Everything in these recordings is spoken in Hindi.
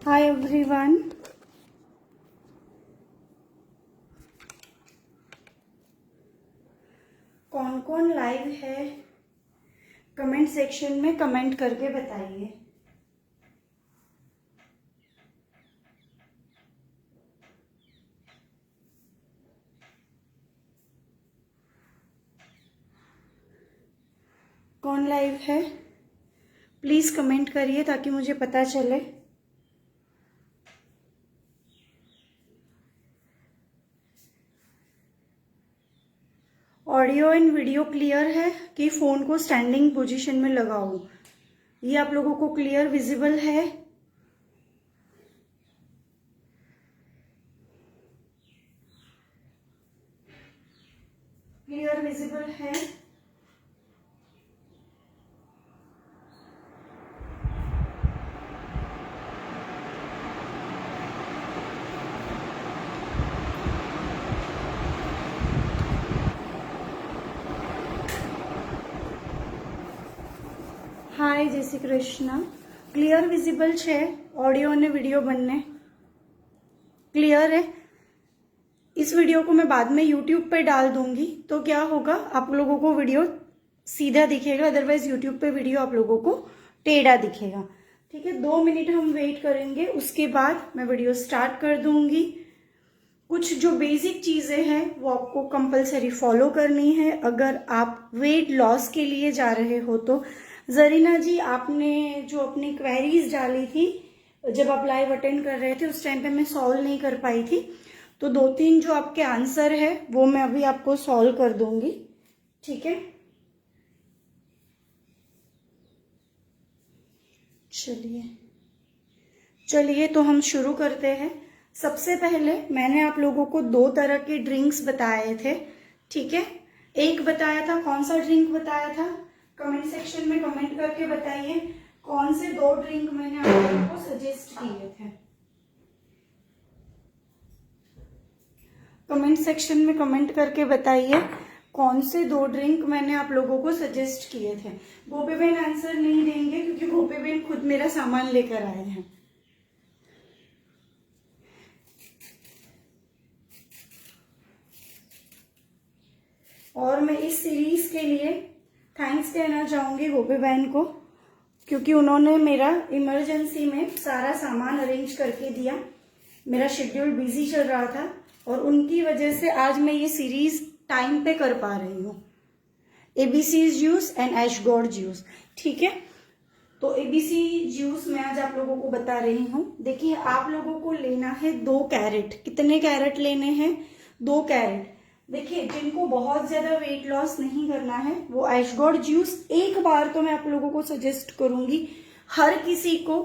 Hi everyone. कौन कौन लाइव है कमेंट सेक्शन में कमेंट करके बताइए। कौन लाइव है प्लीज कमेंट करिए ताकि मुझे पता चले। ऑडियो एंड वीडियो क्लियर है कि फ़ोन को स्टैंडिंग पोजीशन में लगाऊं, ये आप लोगों को क्लियर विजिबल है? क्लियर विजिबल है? हाय जय श्री कृष्ण। क्लियर विजिबल है? ऑडियो ने वीडियो बनने क्लियर है? इस वीडियो को मैं बाद में यूट्यूब पे डाल दूंगी, तो क्या होगा, आप लोगों को वीडियो सीधा दिखेगा, अदरवाइज यूट्यूब पे वीडियो आप लोगों को टेढ़ा दिखेगा। ठीक है, 2 मिनट हम वेट करेंगे, उसके बाद मैं वीडियो स्टार्ट कर दूंगी। कुछ जो बेसिक चीजें हैं वो आपको कंपलसरी फॉलो करनी है अगर आप वेट लॉस के लिए जा रहे हो तो। जरीना जी, आपने जो अपनी क्वेरीज डाली थी जब आप लाइव अटेंड कर रहे थे उस टाइम पे मैं सॉल्व नहीं कर पाई थी, तो 2-3 जो आपके आंसर है वो मैं अभी आपको सॉल्व कर दूंगी। ठीक है, चलिए तो हम शुरू करते हैं। सबसे पहले मैंने आप लोगों को 2 तरह के ड्रिंक्स बताए थे। ठीक है, एक बताया था, कौन सा ड्रिंक बताया था कमेंट सेक्शन में कमेंट करके बताइए। कौन से 2 ड्रिंक मैंने आप लोगों को सजेस्ट किए थे कमेंट सेक्शन में कमेंट करके बताइए। कौन से 2 ड्रिंक मैंने आप लोगों को सजेस्ट किए थे। गोपी बहन आंसर नहीं देंगे क्योंकि गोपी बहन खुद मेरा सामान लेकर आए हैं। और मैं इस सीरीज के लिए थैंक्स कहना चाहूंगी गोपी बहन को, क्योंकि उन्होंने मेरा इमरजेंसी में सारा सामान अरेंज करके दिया। मेरा शेड्यूल बिजी चल रहा था और उनकी वजह से आज मैं ये सीरीज टाइम पे कर पा रही हूँ। ABC juice and ash gourd juice. ठीक है, तो एबीसी जूस मैं आज आप लोगों को बता रही हूँ। देखिए, आप लोगों को लेना है 2 कैरेट। कितने कैरेट लेने हैं? 2 कैरेट। देखिए, जिनको बहुत ज्यादा वेट लॉस नहीं करना है वो एशगोर्ड जूस एक बार तो मैं आप लोगों को सजेस्ट करूंगी, हर किसी को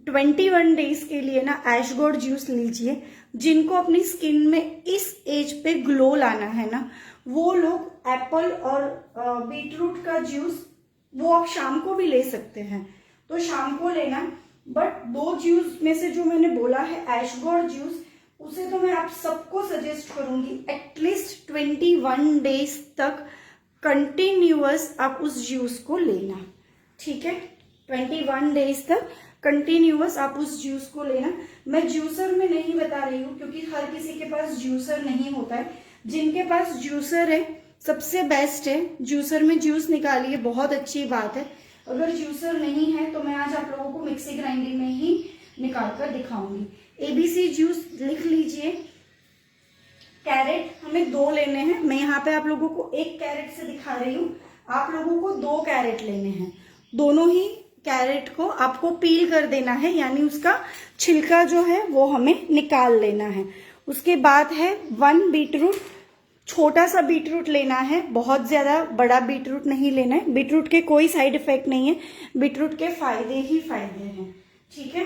21 डेज के लिए ना एशगोर्ड जूस लीजिए। जिनको अपनी स्किन में इस एज पे ग्लो लाना है ना, वो लोग एप्पल और बीटरूट का जूस वो आप शाम को भी ले सकते हैं, तो शाम को लेना। बट 2 जूस में से जो मैंने बोला है एशगोर्ड जूस, उसे तो मैं आप सबको सजेस्ट करूंगी एटलीस्ट 21 डेज तक कंटिन्यूअस आप उस जूस को लेना। ठीक है, 21 डेज तक कंटिन्यूअस आप उस जूस को लेना। मैं जूसर में नहीं बता रही हूँ क्योंकि हर किसी के पास जूसर नहीं होता है। जिनके पास जूसर है सबसे बेस्ट है, जूसर में जूस निकालिए, बहुत अच्छी बात है। अगर जूसर नहीं है तो मैं आज आप लोगों को मिक्सी ग्राइंडर में ही निकाल कर दिखाऊंगी। एबीसी जूस लिख लीजिए। कैरेट हमें 2 लेने हैं। मैं यहाँ पे आप लोगों को 1 कैरेट से दिखा रही हूँ, आप लोगों को 2 कैरेट लेने हैं। दोनों ही कैरेट को आपको पील कर देना है, यानी उसका छिलका जो है वो हमें निकाल लेना है। उसके बाद है 1 बीटरूट। छोटा सा बीटरूट लेना है, बहुत ज्यादा बड़ा बीटरूट नहीं लेना है। बीटरूट के कोई साइड इफेक्ट नहीं है, बीटरूट के फायदे ही फायदे हैं। ठीक है,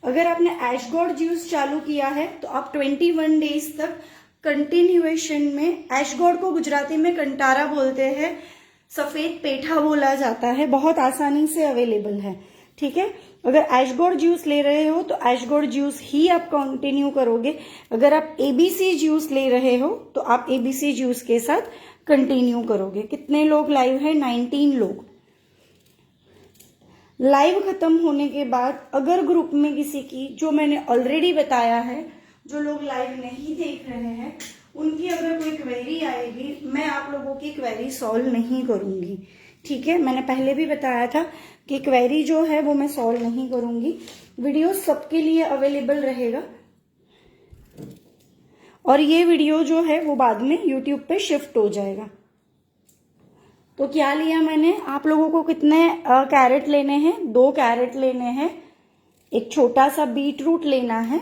अगर आपने एशगोर्ड जूस चालू किया है तो आप 21 डेज तक कंटिन्यूएशन में, एशगोर्ड को गुजराती में कंटारा बोलते हैं, सफेद पेठा बोला जाता है, बहुत आसानी से अवेलेबल है। ठीक है, अगर एशगोर्ड जूस ले रहे हो तो एशगोर्ड जूस ही आप कंटिन्यू करोगे। अगर आप एबीसी जूस ले रहे हो तो आप एबीसी जूस के साथ कंटिन्यू करोगे। कितने लोग लाइव है? 19 लोग। लाइव खत्म होने के बाद अगर ग्रुप में किसी की, जो मैंने ऑलरेडी बताया है, जो लोग लाइव नहीं देख रहे हैं, उनकी अगर कोई क्वेरी आएगी, मैं आप लोगों की क्वेरी सॉल्व नहीं करूंगी। ठीक है, मैंने पहले भी बताया था कि क्वेरी जो है वो मैं सॉल्व नहीं करूंगी। वीडियो सबके लिए अवेलेबल रहेगा और ये वीडियो जो है वो बाद में यूट्यूब पे शिफ्ट हो जाएगा। तो क्या लिया मैंने, आप लोगों को कितने कैरेट लेने हैं? 2 कैरेट लेने हैं, एक छोटा सा बीट रूट लेना है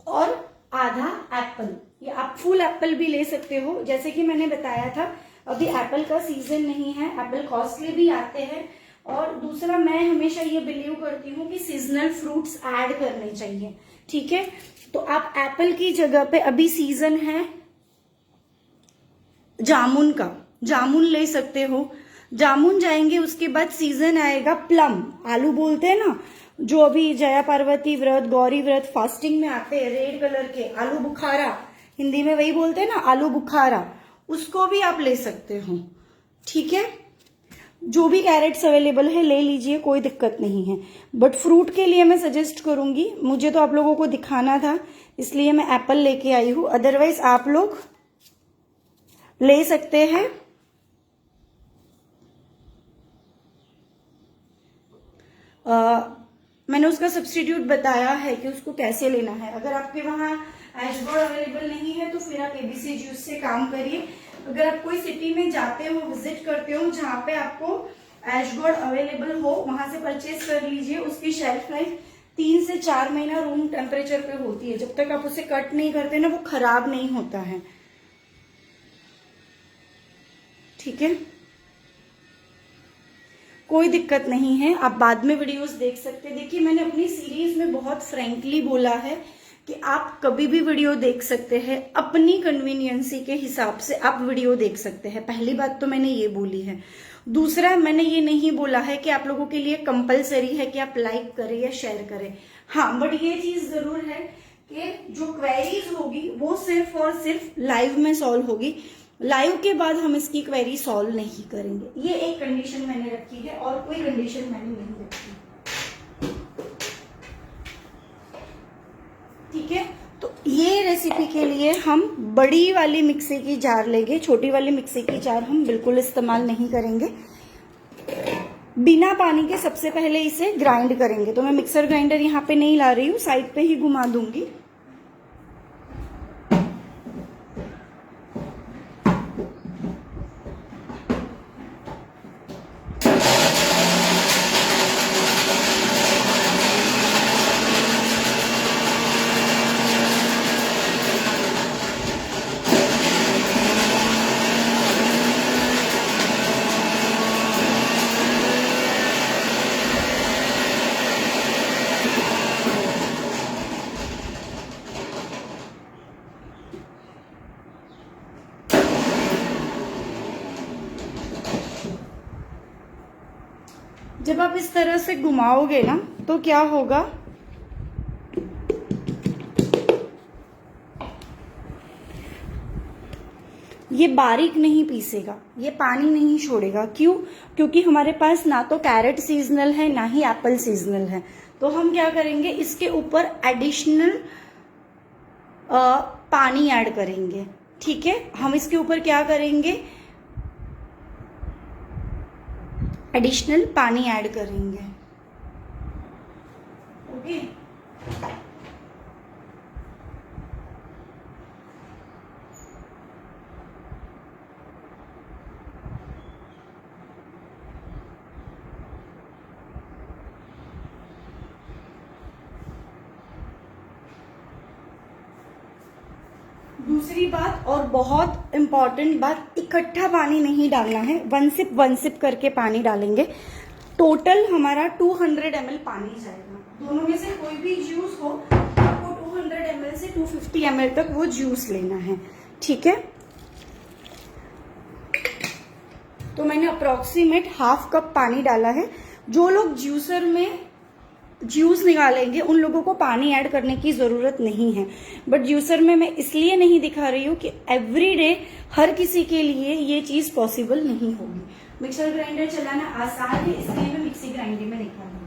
और आधा एप्पल। ये आप फुल एप्पल भी ले सकते हो, जैसे कि मैंने बताया था अभी एप्पल का सीजन नहीं है, एप्पल कॉस्टली भी आते हैं। और दूसरा, मैं हमेशा ये बिलीव करती हूँ कि सीजनल फ्रूट्स ऐड करने चाहिए। ठीक है, तो आप एप्पल की जगह पे अभी सीजन है जामुन का, जामुन ले सकते हो। जामुन जाएंगे, उसके बाद सीजन आएगा प्लम, आलू बोलते हैं ना, जो अभी जया पार्वती व्रत, गौरी व्रत, फास्टिंग में आते हैं रेड कलर के, आलू बुखारा, हिंदी में वही बोलते हैं ना, आलू बुखारा, उसको भी आप ले सकते हो। ठीक है, जो भी कैरेट्स अवेलेबल है ले लीजिए, कोई दिक्कत नहीं है। बट फ्रूट के लिए मैं सजेस्ट करूंगी, मुझे तो आप लोगों को दिखाना था इसलिए मैं एप्पल लेके आई हूं, अदरवाइज आप लोग ले सकते हैं मैंने उसका सब्स्टिट्यूट बताया है कि उसको कैसे लेना है। अगर आपके वहां ऐशगोर्ड अवेलेबल नहीं है तो फिर आप एबीसी जूस से काम करिए। अगर आप कोई सिटी में जाते हो, विजिट करते हो जहां पे आपको ऐशगोर्ड अवेलेबल हो, वहां से परचेज कर लीजिए। उसकी शेल्फ लाइफ 3 से 4 महीना रूम टेम्परेचर पे होती है। जब तक आप उसे कट नहीं करते ना, वो खराब नहीं होता है। ठीक है, कोई दिक्कत नहीं है, आप बाद में वीडियोस देख सकते हैं। देखिए, मैंने अपनी सीरीज में बहुत फ्रैंकली बोला है कि आप कभी भी वीडियो देख सकते हैं, अपनी कन्वीनियंसी के हिसाब से आप वीडियो देख सकते हैं। पहली बात तो मैंने ये बोली है। दूसरा, मैंने ये नहीं बोला है कि आप लोगों के लिए कंपलसरी है कि आप लाइक करें या शेयर करें। हाँ, बट ये चीज जरूर है कि जो क्वेरीज होगी वो सिर्फ और सिर्फ लाइव में सॉल्व होगी। लाइव के बाद हम इसकी क्वेरी सॉल्व नहीं करेंगे, ये एक कंडीशन मैंने रखी है और कोई कंडीशन मैंने नहीं रखी। ठीक है, तो ये रेसिपी के लिए हम बड़ी वाली मिक्सी की जार लेंगे, छोटी वाली मिक्सी की जार हम बिल्कुल इस्तेमाल नहीं करेंगे। बिना पानी के सबसे पहले इसे ग्राइंड करेंगे। तो मैं मिक्सर ग्राइंडर यहाँ पे नहीं ला रही हूँ, साइड पे ही घुमा दूंगी। जब आप इस तरह से घुमाओगे ना तो क्या होगा, ये बारीक नहीं पीसेगा, ये पानी नहीं छोड़ेगा। क्यों? क्योंकि हमारे पास ना तो कैरेट सीजनल है ना ही एप्पल सीजनल है। तो हम क्या करेंगे, इसके ऊपर एडिशनल पानी ऐड करेंगे। ठीक है, हम इसके ऊपर क्या करेंगे, एडिशनल पानी ऐड करेंगे। ओके, दूसरी बात और बहुत इंपॉर्टेंट बात, इकट्ठा पानी नहीं डालना है, 1 सिप करके पानी डालेंगे। टोटल हमारा 200 ml पानी जाएगा। दोनों में से कोई भी जूस हो, आपको 200 ml से 250 ml तक वो जूस लेना है। ठीक है, तो मैंने अप्रोक्सीमेट 1/2 कप पानी डाला है। जो लोग जूसर में जूस निकालेंगे उन लोगों को पानी ऐड करने की जरूरत नहीं है। बट जूसर में मैं इसलिए नहीं दिखा रही हूँ कि एवरी डे हर किसी के लिए ये चीज पॉसिबल नहीं होगी। मिक्सर ग्राइंडर चलाना आसान है, इसलिए मैं मिक्सी ग्राइंडर में निकाल रही हूँ।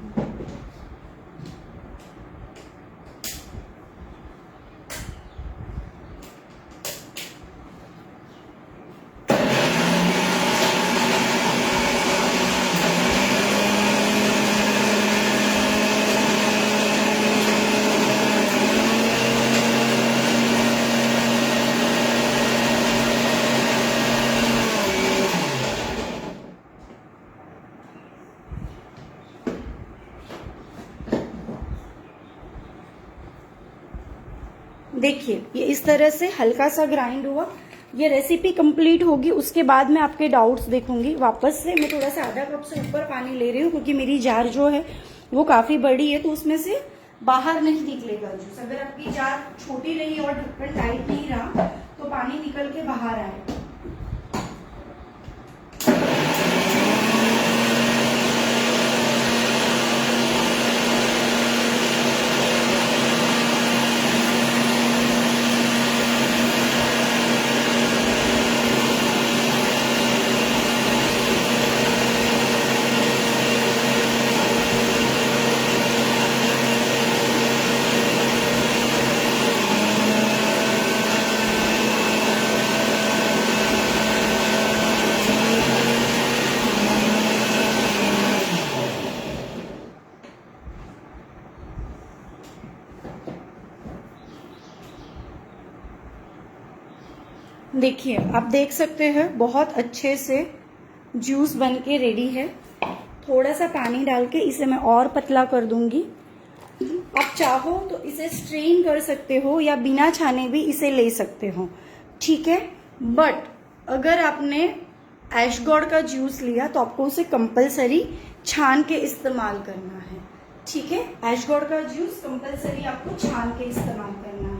देखिए ये इस तरह से हल्का सा ग्राइंड हुआ। ये रेसिपी कंप्लीट होगी, उसके बाद मैं आपके डाउट्स देखूंगी। वापस से मैं थोड़ा सा आधा कप से ऊपर पानी ले रही हूँ, क्योंकि मेरी जार जो है वो काफी बड़ी है, तो उसमें से बाहर नहीं निकलेगा जूस। अगर आपकी जार छोटी रही और ढक्कन टाइट नहीं रहा तो पानी निकल के बाहर आएगा। देखिए आप देख सकते हैं बहुत अच्छे से जूस बन के रेडी है। थोड़ा सा पानी डाल के इसे मैं और पतला कर दूंगी। आप चाहो तो इसे स्ट्रेन कर सकते हो या बिना छाने भी इसे ले सकते हो, ठीक है। बट अगर आपने ऐशगोर्ड का जूस लिया तो आपको उसे कंपलसरी छान के इस्तेमाल करना है, ठीक है। ऐशगोर्ड का जूस कंपलसरी आपको छान के इस्तेमाल करना है।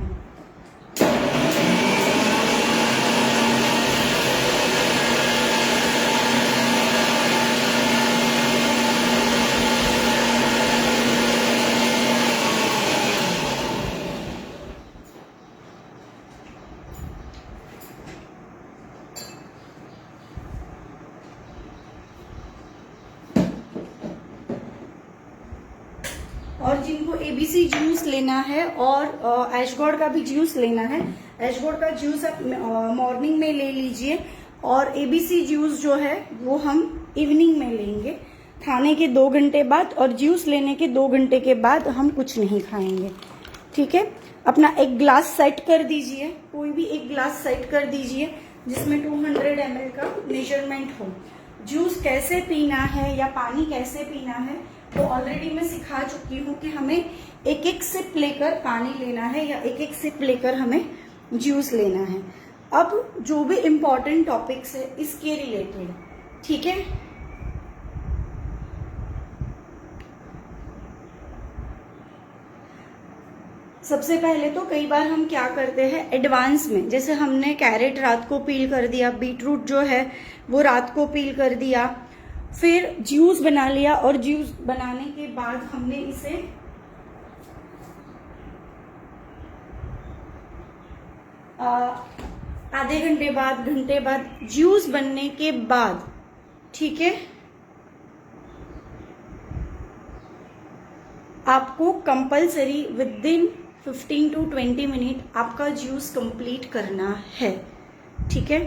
और जिनको एबीसी जूस लेना है और ऐशगोर्ड का भी जूस लेना है, ऐशगोर्ड का जूस आप मॉर्निंग में ले लीजिए और एबीसी जूस जो है वो हम इवनिंग में लेंगे, खाने के 2 घंटे बाद। और जूस लेने के 2 घंटे के बाद हम कुछ नहीं खाएंगे, ठीक है। अपना एक ग्लास सेट कर दीजिए, कोई भी एक ग्लास सेट कर दीजिए जिसमें 200 ml का मेजरमेंट हो। जूस कैसे पीना है या पानी कैसे पीना है तो ऑलरेडी मैं सिखा चुकी हूँ कि हमें एक एक सिप लेकर पानी लेना है या एक एक सिप लेकर हमें जूस लेना है। अब जो भी इम्पोर्टेंट टॉपिक्स है इसके रिलेटेड, ठीक है। सबसे पहले तो कई बार हम क्या करते हैं एडवांस में, जैसे हमने कैरेट रात को पील कर दिया, बीटरूट जो है वो रात को पील कर दिया, फिर जूस बना लिया और जूस बनाने के बाद हमने इसे आधे घंटे बाद, घंटे बाद, जूस बनने के बाद, ठीक है, आपको compulsory with in 15 to 20 minute आपका जूस कंप्लीट करना है, ठीक है।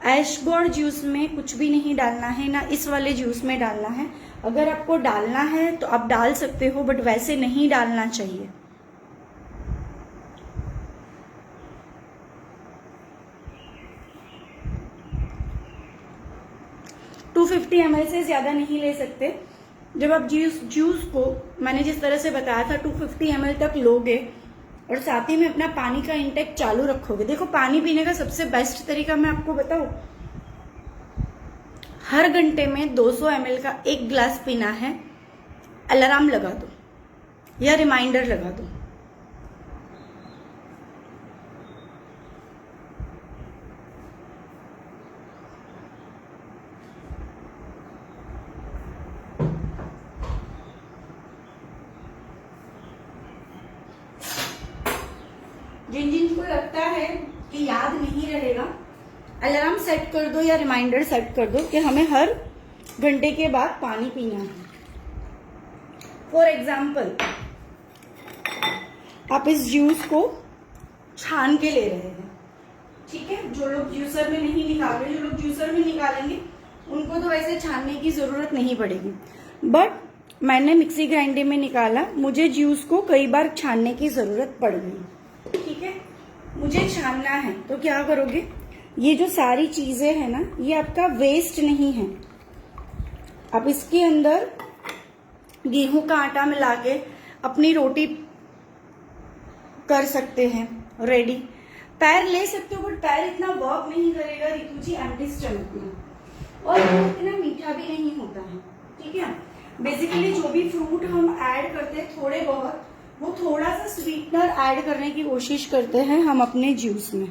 ऐशगोर्ड जूस में कुछ भी नहीं डालना है, ना इस वाले जूस में डालना है। अगर आपको डालना है तो आप डाल सकते हो, बट वैसे नहीं डालना चाहिए। टू 250 ml से ज्यादा नहीं ले सकते। जब आप जूस को मैंने जिस तरह से बताया था 250 ml तक लोगे और साथ ही में अपना पानी का इंटेक चालू रखोगे। देखो पानी पीने का सबसे बेस्ट तरीका मैं आपको बताऊं, हर घंटे में 200 ml का 1 गिलास पीना है। अलार्म लगा दो या रिमाइंडर लगा दो। जिनको लगता है कि याद नहीं रहेगा, अलार्म सेट कर दो या रिमाइंडर सेट कर दो कि हमें हर घंटे के बाद पानी पीना है। फॉर एग्जाम्पल, आप इस जूस को छान के ले रहे हैं, ठीक है। जो लोग जूसर में नहीं निकाल रहे, जो लोग जूसर में निकालेंगे उनको तो वैसे छानने की जरूरत नहीं पड़ेगी, बट मैंने मिक्सी ग्राइंडर में निकाला, मुझे जूस को कई बार छानने की जरूरत पड़ गई, ठीक है। मुझे छानना है तो क्या करोगे, ये जो सारी चीजें है ना, ये आपका वेस्ट नहीं है। आप इसके अंदर गेहूं का आटा मिला के अपनी रोटी कर सकते हैं रेडी। पैर ले सकते हो, बट पैर इतना वर्क नहीं करेगा रितु जी एम्प्टी स्टमक में, और इतना मीठा भी नहीं होता है, ठीक है। बेसिकली जो भी फ्रूट हम ऐड करते हैं थोड़े बहुत, वो थोड़ा सा स्वीटनर ऐड करने की कोशिश करते हैं हम अपने जूस में।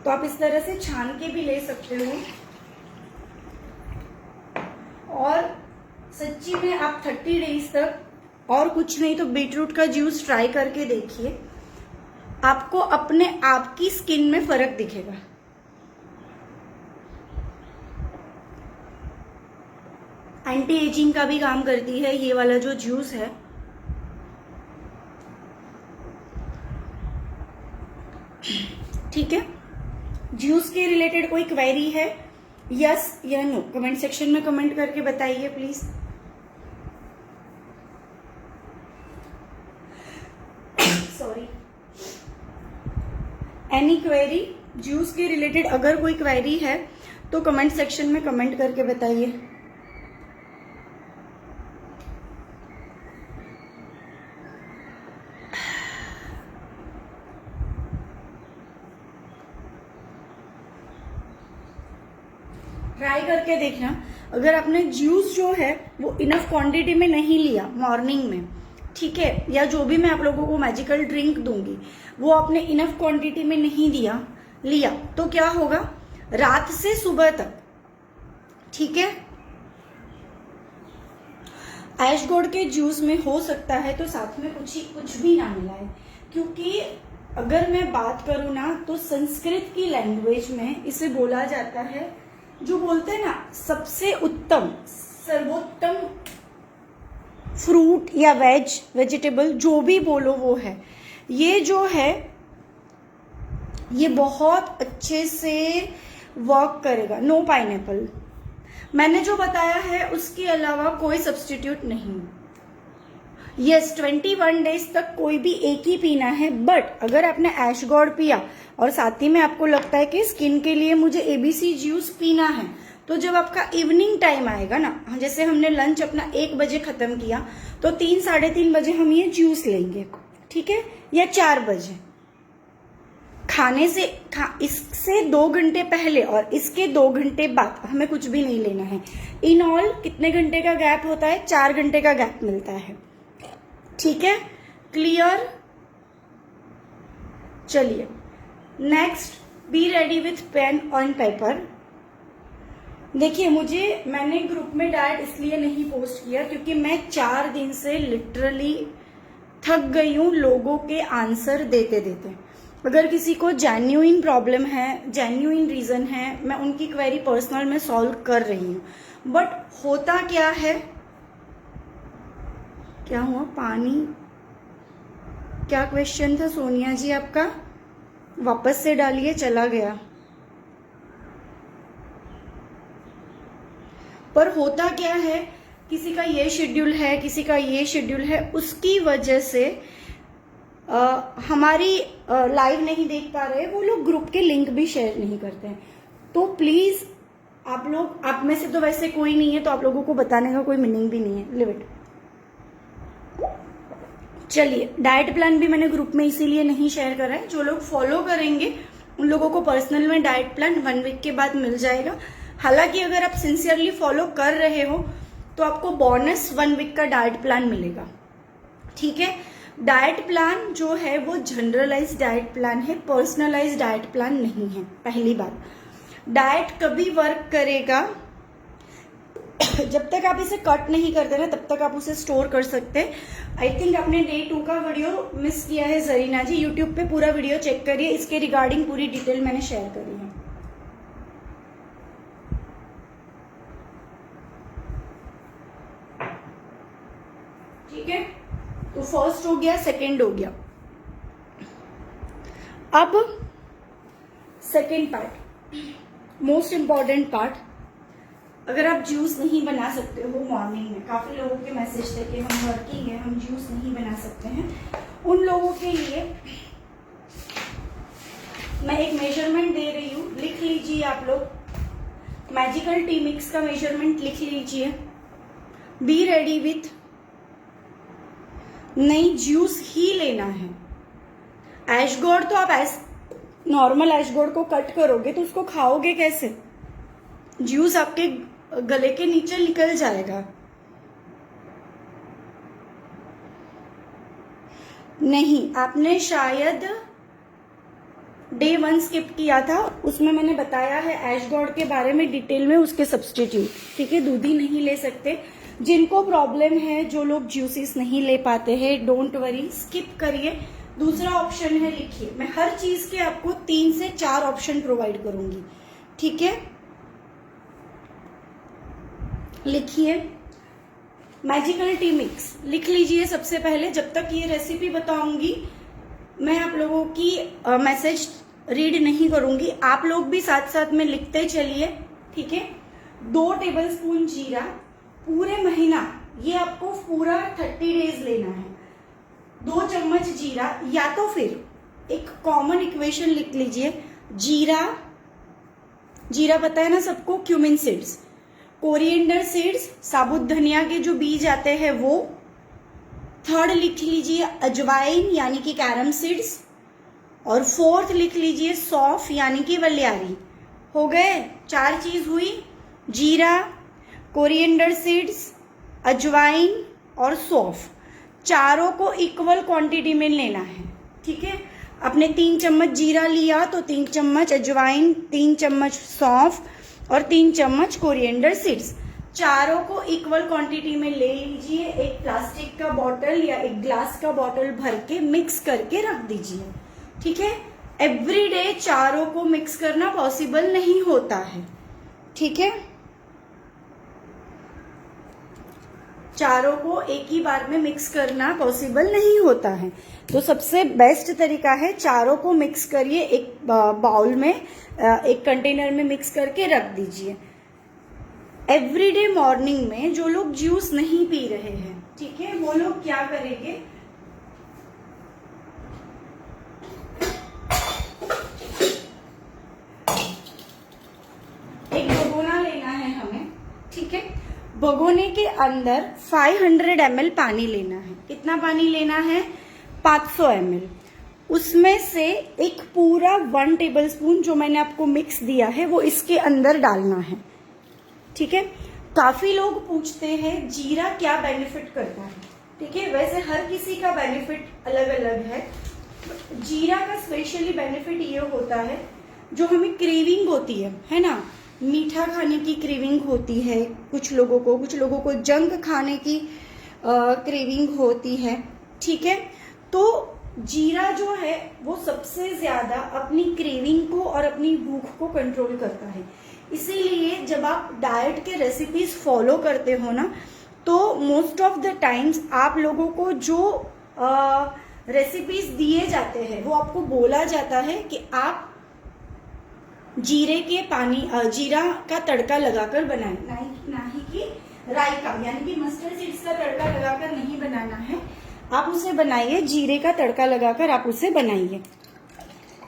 तो आप इस तरह से छान के भी ले सकते हो, और सच्ची में आप 30 डेज तक, और कुछ नहीं तो बीटरूट का जूस ट्राई करके देखिए, आपको अपने आप की स्किन में फर्क दिखेगा। एंटी एजिंग का भी काम करती है ये वाला जो जूस है। ठीक है, जूस के रिलेटेड कोई क्वेरी है, यस या नो, कमेंट सेक्शन में कमेंट करके बताइए please. Sorry, any query juice के रिलेटेड? अगर कोई क्वेरी है तो कमेंट सेक्शन में कमेंट करके बताइए। ट्राई करके देखना, अगर आपने जूस जो है वो इनफ क्वांटिटी में नहीं लिया मॉर्निंग में, ठीक है, या जो भी मैं आप लोगों को मैजिकल ड्रिंक दूंगी वो आपने इनफ क्वांटिटी में नहीं लिया तो क्या होगा, रात से सुबह तक, ठीक है। ऐश गॉड के जूस में हो सकता है तो साथ में कुछ भी ना मिलाए, क्योंकि अगर मैं बात करूं ना तो संस्कृत की लैंग्वेज में इसे बोला जाता है, जो बोलते हैं ना सबसे उत्तम सर्वोत्तम फ्रूट या वेजिटेबल जो भी बोलो वो है, ये जो है ये बहुत अच्छे से वर्क करेगा। नो पाइनएप्पल, मैंने जो बताया है उसके अलावा कोई सब्स्टिट्यूट नहीं। यस, 21 डेज तक कोई भी एक ही पीना है, बट अगर आपने ऐश गॉड पिया और साथ ही में आपको लगता है कि स्किन के लिए मुझे एबीसी जूस पीना है, तो जब आपका इवनिंग टाइम आएगा ना, जैसे हमने लंच अपना 1 बजे खत्म किया तो 3 साढ़े 3 बजे हम ये जूस लेंगे, ठीक है, या 4 बजे खाने से इससे 2 घंटे पहले और इसके 2 घंटे बाद हमें कुछ भी नहीं लेना है। इन ऑल कितने घंटे का गैप होता है? 4 घंटे का गैप मिलता है, ठीक है, क्लियर। चलिए next, be ready with pen and paper. देखिए, मैंने ग्रुप में डाइट इसलिए नहीं पोस्ट किया क्योंकि मैं 4 दिन से लिटरली थक गई हूँ लोगों के आंसर देते देते। अगर किसी को जेन्युइन प्रॉब्लम है, जेन्युइन रीजन है, मैं उनकी क्वेरी पर्सनल में सॉल्व कर रही हूँ, बट होता क्या है, क्या हुआ, पानी, क्या क्वेश्चन था सोनिया जी आपका? वापस से डालिए, चला गया। पर होता क्या है, किसी का ये शेड्यूल है, किसी का ये शेड्यूल है, उसकी वजह से हमारी लाइव नहीं देख पा रहे, वो लोग ग्रुप के लिंक भी शेयर नहीं करते हैं। तो प्लीज आप में से तो वैसे कोई नहीं है, तो आप लोगों को बताने का कोई मीनिंग भी नहीं है, लिव इट। चलिए, डाइट प्लान भी मैंने ग्रुप में इसीलिए नहीं शेयर करा है, जो लोग फॉलो करेंगे उन लोगों को पर्सनल में डाइट प्लान 1 वीक के बाद मिल जाएगा। हालांकि अगर आप सिंसियरली फॉलो कर रहे हो तो आपको बोनस 1 वीक का डाइट प्लान मिलेगा, ठीक है। डाइट प्लान जो है वो जनरलाइज डाइट प्लान है, पर्सनलाइज डाइट प्लान नहीं है। पहली बात, डाइट कभी वर्क करेगा जब तक आप इसे कट नहीं करते ना तब तक आप उसे स्टोर कर सकते हैं। आई थिंक आपने डे 2 का वीडियो मिस किया है जरीना जी, यूट्यूब पे पूरा वीडियो चेक करिए, इसके रिगार्डिंग पूरी डिटेल मैंने शेयर करी है। ठीक है, तो फर्स्ट हो गया, सेकंड हो गया। अब second part, most important part, अगर आप जूस नहीं बना सकते हो मॉर्निंग में, काफी लोगों के मैसेज थे कि हम वर्किंग है, हम जूस नहीं बना सकते हैं, उन लोगों के लिए मैं एक मेजरमेंट दे रही हूं, लिख लीजिए आप लोग। मैजिकल टी मिक्स का मेजरमेंट लिख लीजिए। बी रेडी विथ, नहीं जूस ही लेना है। ऐश गोर्ड तो आप नॉर्मल ऐश गोर्ड को कट करोगे तो उसको खाओगे कैसे, जूस आपके गले के नीचे निकल जाएगा। नहीं, आपने शायद डे 1 स्किप किया था, उसमें मैंने बताया है ऐश गोर्ड के बारे में डिटेल में, उसके सब्स्टिट्यूट। ठीक है, दूधी नहीं ले सकते, जिनको प्रॉब्लम है, जो लोग जूसेस नहीं ले पाते हैं, डोंट वरी, स्किप करिए। दूसरा ऑप्शन है, लिखिए, मैं हर चीज के आपको 3 से 4 ऑप्शन प्रोवाइड करूंगी। ठीक है, लिखिए मैजिकल टी मिक्स, लिख लीजिए सबसे पहले। जब तक ये रेसिपी बताऊंगी मैं आप लोगों की मैसेज रीड नहीं करूंगी, आप लोग भी साथ साथ में लिखते चलिए। ठीक है, 2 टेबलस्पून जीरा, पूरे महीना, ये आपको पूरा 30 डेज लेना है। 2 चम्मच जीरा, या तो फिर एक कॉमन इक्वेशन लिख लीजिए, जीरा पता है ना सबको, क्यूमिन सीड्स, कोरिएंडर सीड्स, साबुत धनिया के जो बीज आते हैं वो। थर्ड लिख लीजिए अजवाइन यानी कि कैरम सीड्स, और फोर्थ लिख लीजिए सौंफ यानी कि वलियारी। हो गए, 4 चीज हुई, जीरा, कोरिएंडर सीड्स, अजवाइन और सौंफ। चारों को इक्वल क्वांटिटी में लेना है। ठीक है, आपने 3 चम्मच जीरा लिया तो 3 चम्मच अजवाइन, 3 चम्मच सौंफ और 3 चम्मच कोरिएंडर सीड्स, चारों को इक्वल क्वांटिटी में ले लीजिए। एक प्लास्टिक का बॉटल या एक ग्लास का बॉटल भर के मिक्स करके रख दीजिए। ठीक है, एवरीडे चारों को मिक्स करना पॉसिबल नहीं होता है। ठीक है, चारों को एक ही बार में मिक्स करना पॉसिबल नहीं होता है, तो सबसे बेस्ट तरीका है चारों को मिक्स करिए, एक बाउल में, एक कंटेनर में मिक्स करके रख दीजिए। एवरीडे मॉर्निंग में जो लोग जूस नहीं पी रहे हैं, ठीक है, वो लोग क्या करेंगे, एक भगोना लेना है हमें। ठीक है, भगोने के अंदर 500 ml पानी लेना है। कितना पानी लेना है, 500 ml। उसमें से एक पूरा 1 टेबलस्पून जो मैंने आपको मिक्स दिया है वो इसके अंदर डालना है। ठीक है, काफी लोग पूछते हैं जीरा क्या बेनिफिट करता है। ठीक है, वैसे हर किसी का बेनिफिट अलग अलग है। जीरा का स्पेशली बेनिफिट ये होता है, जो हमें क्रेविंग होती है ना, मीठा खाने की क्रेविंग होती है कुछ लोगों को जंक खाने की क्रेविंग होती है। ठीक है, तो जीरा जो है वो सबसे ज्यादा अपनी क्रेविंग को और अपनी भूख को कंट्रोल करता है। इसीलिए जब आप डाइट के रेसिपीज फॉलो करते हो ना, तो मोस्ट ऑफ द टाइम्स आप लोगों को जो रेसिपीज दिए जाते हैं वो आपको बोला जाता है कि आप जीरा का तड़का लगाकर बनाएं, ना ही कि राई का यानी कि मस्टर्ड सीड्स का तड़का लगाकर नहीं बनाना है, आप उसे बनाइए, जीरे का तड़का लगाकर आप उसे बनाइए।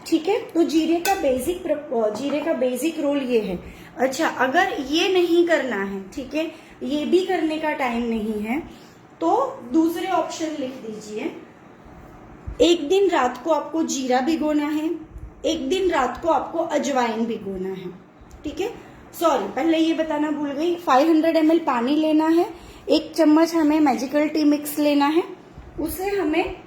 ठीक है, तो जीरे का बेसिक रोल ये है। अच्छा, अगर ये नहीं करना है, ठीक है, ये भी करने का टाइम नहीं है, तो दूसरे ऑप्शन लिख दीजिए। एक दिन रात को आपको जीरा भिगोना है, एक दिन रात को आपको अजवाइन भिगोना है। ठीक है, सॉरी पहले ये बताना भूल गई, 500 ml पानी लेना है, 1 चम्मच हमें मैजिकल टी मिक्स लेना है, उसे हमें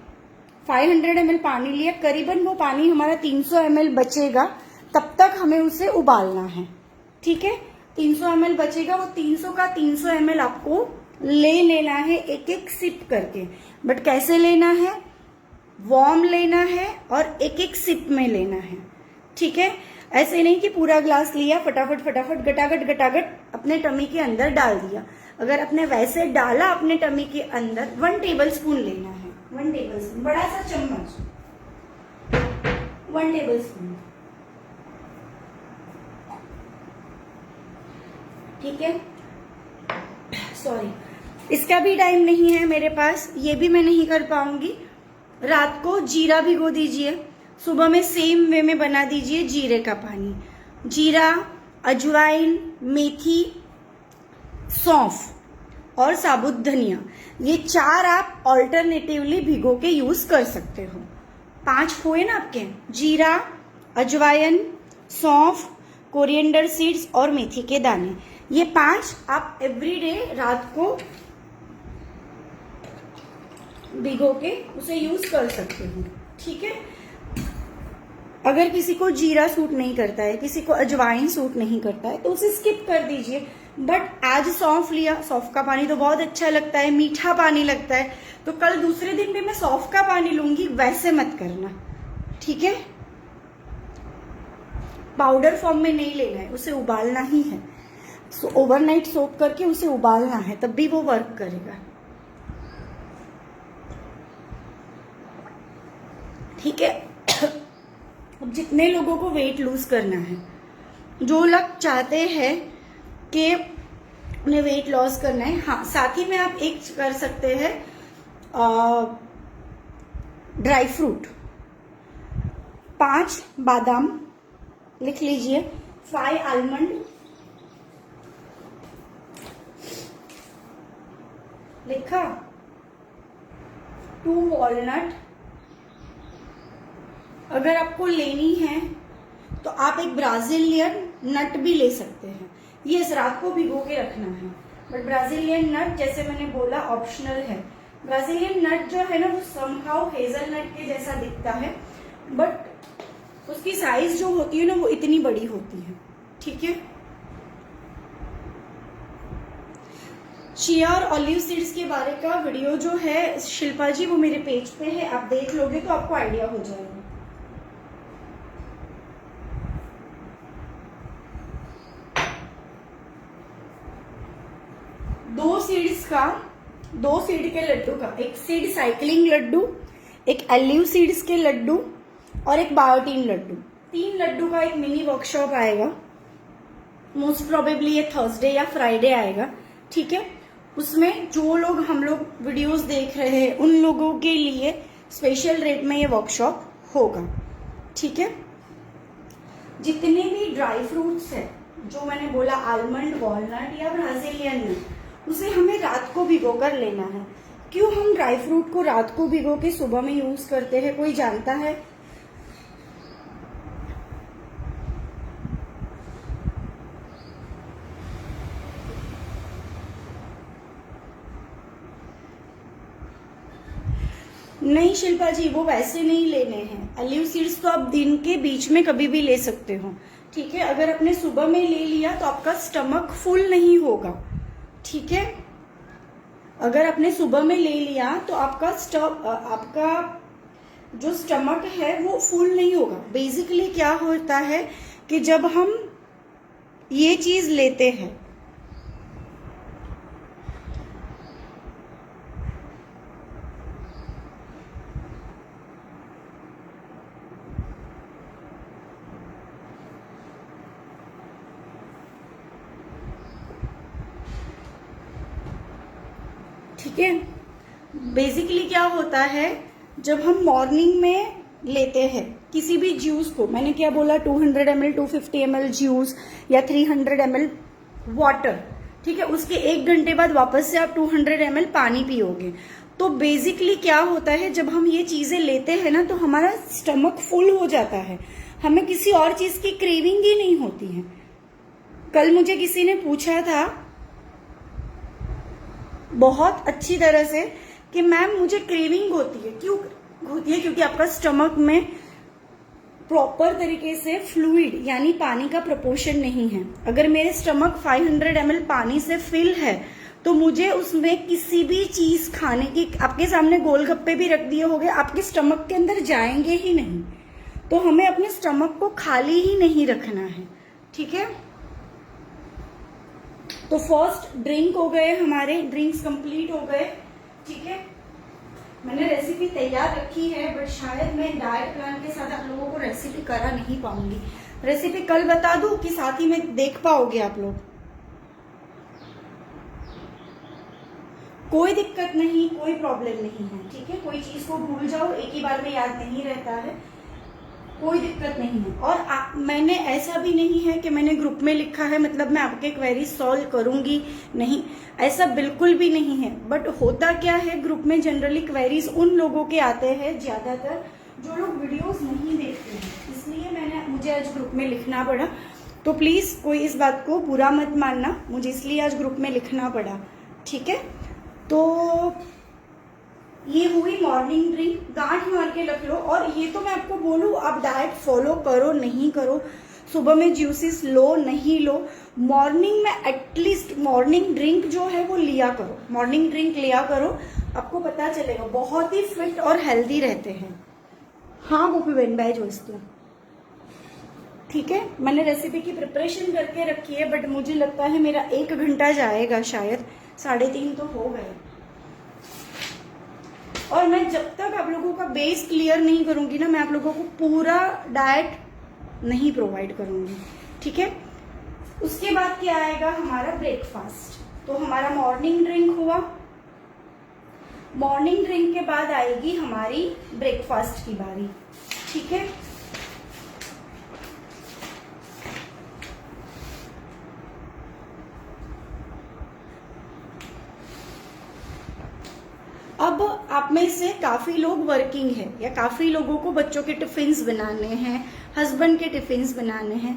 500 ml पानी लिया, करीबन वो पानी हमारा 300 ml बचेगा, तब तक हमें उसे उबालना है। ठीक है, 300 ml बचेगा, वो 300 का 300 ml आपको ले लेना है एक एक सिप करके। बट कैसे लेना है, वार्म लेना है और एक एक सिप में लेना है, ठीक है। ऐसे नहीं कि पूरा ग्लास लिया फटाफट फटाफट गटागट गटागट अपने टमी के अंदर डाल दिया। अगर आपने वैसे डाला अपने टमी के अंदर 1 टेबल स्पून लेना है, 1 टेबल स्पून, बड़ा सा चम्मच 1 टेबल स्पून, ठीक है। सॉरी, इसका भी टाइम नहीं है मेरे पास, ये भी मैं नहीं कर पाऊंगी। रात को जीरा भिगो दीजिए, सुबह में सेम वे में बना दीजिए जीरे का पानी। जीरा, अजवाइन, मेथी, सौंफ और साबुत धनिया, ये 4 आप ऑल्टरनेटिवली भिगो के यूज कर सकते हो। 5 हुए ना आपके, जीरा, अजवाइन, सौंफ, कोरिएंडर सीड्स और मेथी के दाने, ये 5 आप एवरीडे रात को भिगो के उसे यूज कर सकते हो, ठीक है। अगर किसी को जीरा सूट नहीं करता है, किसी को अजवाइन सूट नहीं करता है, तो उसे स्किप कर दीजिए। बट आज सौंफ लिया, सौंफ का पानी तो बहुत अच्छा लगता है, मीठा पानी लगता है, तो कल दूसरे दिन भी मैं सौंफ का पानी लूंगी, वैसे मत करना, ठीक है। पाउडर फॉर्म में नहीं लेना है, उसे उबालना ही है। ओवरनाइट सोक करके उसे उबालना है, तब भी वो वर्क करेगा, ठीक है। अब जितने लोगों को वेट लूज करना है, जो लोग चाहते हैं कि उन्हें वेट लॉस करना है, हाँ, साथ ही में आप एक कर सकते हैं ड्राई फ्रूट, 5 बादाम लिख लीजिए, 5 आलमंड लिखा, 2 वॉलनट। अगर आपको लेनी है तो आप एक ब्राजीलियन नट भी ले सकते हैं, ये इस रात को भिगो के रखना है। बट ब्राजीलियन नट जैसे मैंने बोला ऑप्शनल है। ब्राजीलियन नट जो है ना वो समहाउ हेजलनट के जैसा दिखता है, बट उसकी साइज जो होती है ना वो इतनी बड़ी होती है, ठीक है। चिया और ऑलिव सीड्स के बारे का वीडियो जो है शिल्पा जी वो मेरे पेज पे है, आप देख लोगे तो आपको आइडिया हो जाएगा। दो सीड के लड्डू का, एक सीड साइकिलिंग लड्डू, एक एलिव सीड्स के लड्डू और एक बायोटीन लड्डू, 3 लड्डू का एक मिनी वर्कशॉप आएगा। मोस्ट प्रोबेबली ये थर्सडे या फ्राइडे आएगा, ठीक है। उसमें जो लोग हम लोग वीडियोस देख रहे हैं उन लोगों के लिए स्पेशल रेट में ये वर्कशॉप होगा, ठीक है। जितने भी ड्राई फ्रूट्स है जो मैंने बोला, आलमंड, वॉलनट या ब्राजीलियन नट, उसे हमें रात को भिगो कर लेना है। क्यों हम ड्राई फ्रूट को रात को भिगो के सुबह में यूज करते हैं, कोई जानता है? नहीं शिल्पा जी, वो वैसे नहीं लेने हैं। ऑलिव सीड्स तो आप दिन के बीच में कभी भी ले सकते हो, ठीक है। अगर आपने सुबह में ले लिया तो आपका स्टमक फुल नहीं होगा, ठीक है। अगर आपने सुबह में ले लिया तो आपका जो स्टमक है वो फुल नहीं होगा। बेसिकली क्या होता है कि जब हम ये चीज लेते हैं, ठीक है। बेसिकली क्या होता है, जब हम मॉर्निंग में लेते हैं किसी भी जूस को, मैंने क्या बोला, 200 ml 250 ml जूस या 300 ml वाटर, ठीक है। उसके 1 घंटे बाद वापस से आप 200 ml पानी पियोगे। तो बेसिकली क्या होता है, जब हम ये चीजें लेते हैं ना तो हमारा स्टमक फुल हो जाता है, हमें किसी और चीज की क्रेविंग ही नहीं होती है। कल मुझे किसी ने पूछा था बहुत अच्छी तरह से कि मैम मुझे क्रेविंग होती है, क्यों होती है? क्योंकि आपका स्टमक में प्रॉपर तरीके से फ्लूइड यानी पानी का प्रपोर्शन नहीं है। अगर मेरे स्टमक 500 ml पानी से फिल है तो मुझे उसमें किसी भी चीज खाने की, आपके सामने गोलगप्पे भी रख दिए होंगे, आपके स्टमक के अंदर जाएंगे ही नहीं। तो हमें अपने स्टमक को खाली ही नहीं रखना है, ठीक है। तो फर्स्ट ड्रिंक हो गए, हमारे ड्रिंक्स कंप्लीट हो गए, ठीक है। मैंने रेसिपी तैयार रखी है बट शायद मैं डाइट प्लान के साथ आप लोगों को रेसिपी करा नहीं पाऊंगी। रेसिपी कल बता दूं कि साथ ही में देख पाओगे आप लोग? कोई दिक्कत नहीं, कोई प्रॉब्लम नहीं है, ठीक है। कोई चीज को भूल जाओ, एक ही बार में याद नहीं रहता है, कोई दिक्कत नहीं है। और मैंने ऐसा भी नहीं है कि मैंने ग्रुप में लिखा है मतलब मैं आपके क्वेरी सॉल्व करूंगी, नहीं, ऐसा बिल्कुल भी नहीं है। बट होता क्या है, ग्रुप में जनरली क्वेरीज उन लोगों के आते हैं ज्यादातर जो लोग वीडियोस नहीं देखते हैं, इसलिए मुझे आज ग्रुप में लिखना पड़ा। तो प्लीज कोई इस बात को बुरा मत मानना, मुझे इसलिए आज ग्रुप में लिखना पड़ा, ठीक है। तो ये हुई मॉर्निंग ड्रिंक, गांठ मार के रख लो। और ये तो मैं आपको बोलूं, आप डाइट फॉलो करो नहीं करो, सुबह में जूसेस लो नहीं लो, मॉर्निंग में एटलीस्ट मॉर्निंग ड्रिंक जो है वो लिया करो, मॉर्निंग ड्रिंक लिया करो, आपको पता चलेगा, बहुत ही फिट और हेल्दी रहते हैं। हाँ गोपी बहन बैज हो, ठीक है। मैंने रेसिपी की प्रिपरेशन करके रखी है बट मुझे लगता है मेरा 1 घंटा जाएगा, शायद 3:30 तो हो गए। और मैं जब तक आप लोगों का बेस क्लियर नहीं करूंगी ना, मैं आप लोगों को पूरा डाइट नहीं प्रोवाइड करूंगी, ठीक है। उसके बाद क्या आएगा, हमारा ब्रेकफास्ट। तो हमारा मॉर्निंग ड्रिंक हुआ, मॉर्निंग ड्रिंक के बाद आएगी हमारी ब्रेकफास्ट की बारी, ठीक है। अब आप में से काफी लोग वर्किंग है या काफी लोगों को बच्चों के टिफिन्स बनाने हैं, हस्बैंड के टिफिन्स बनाने हैं।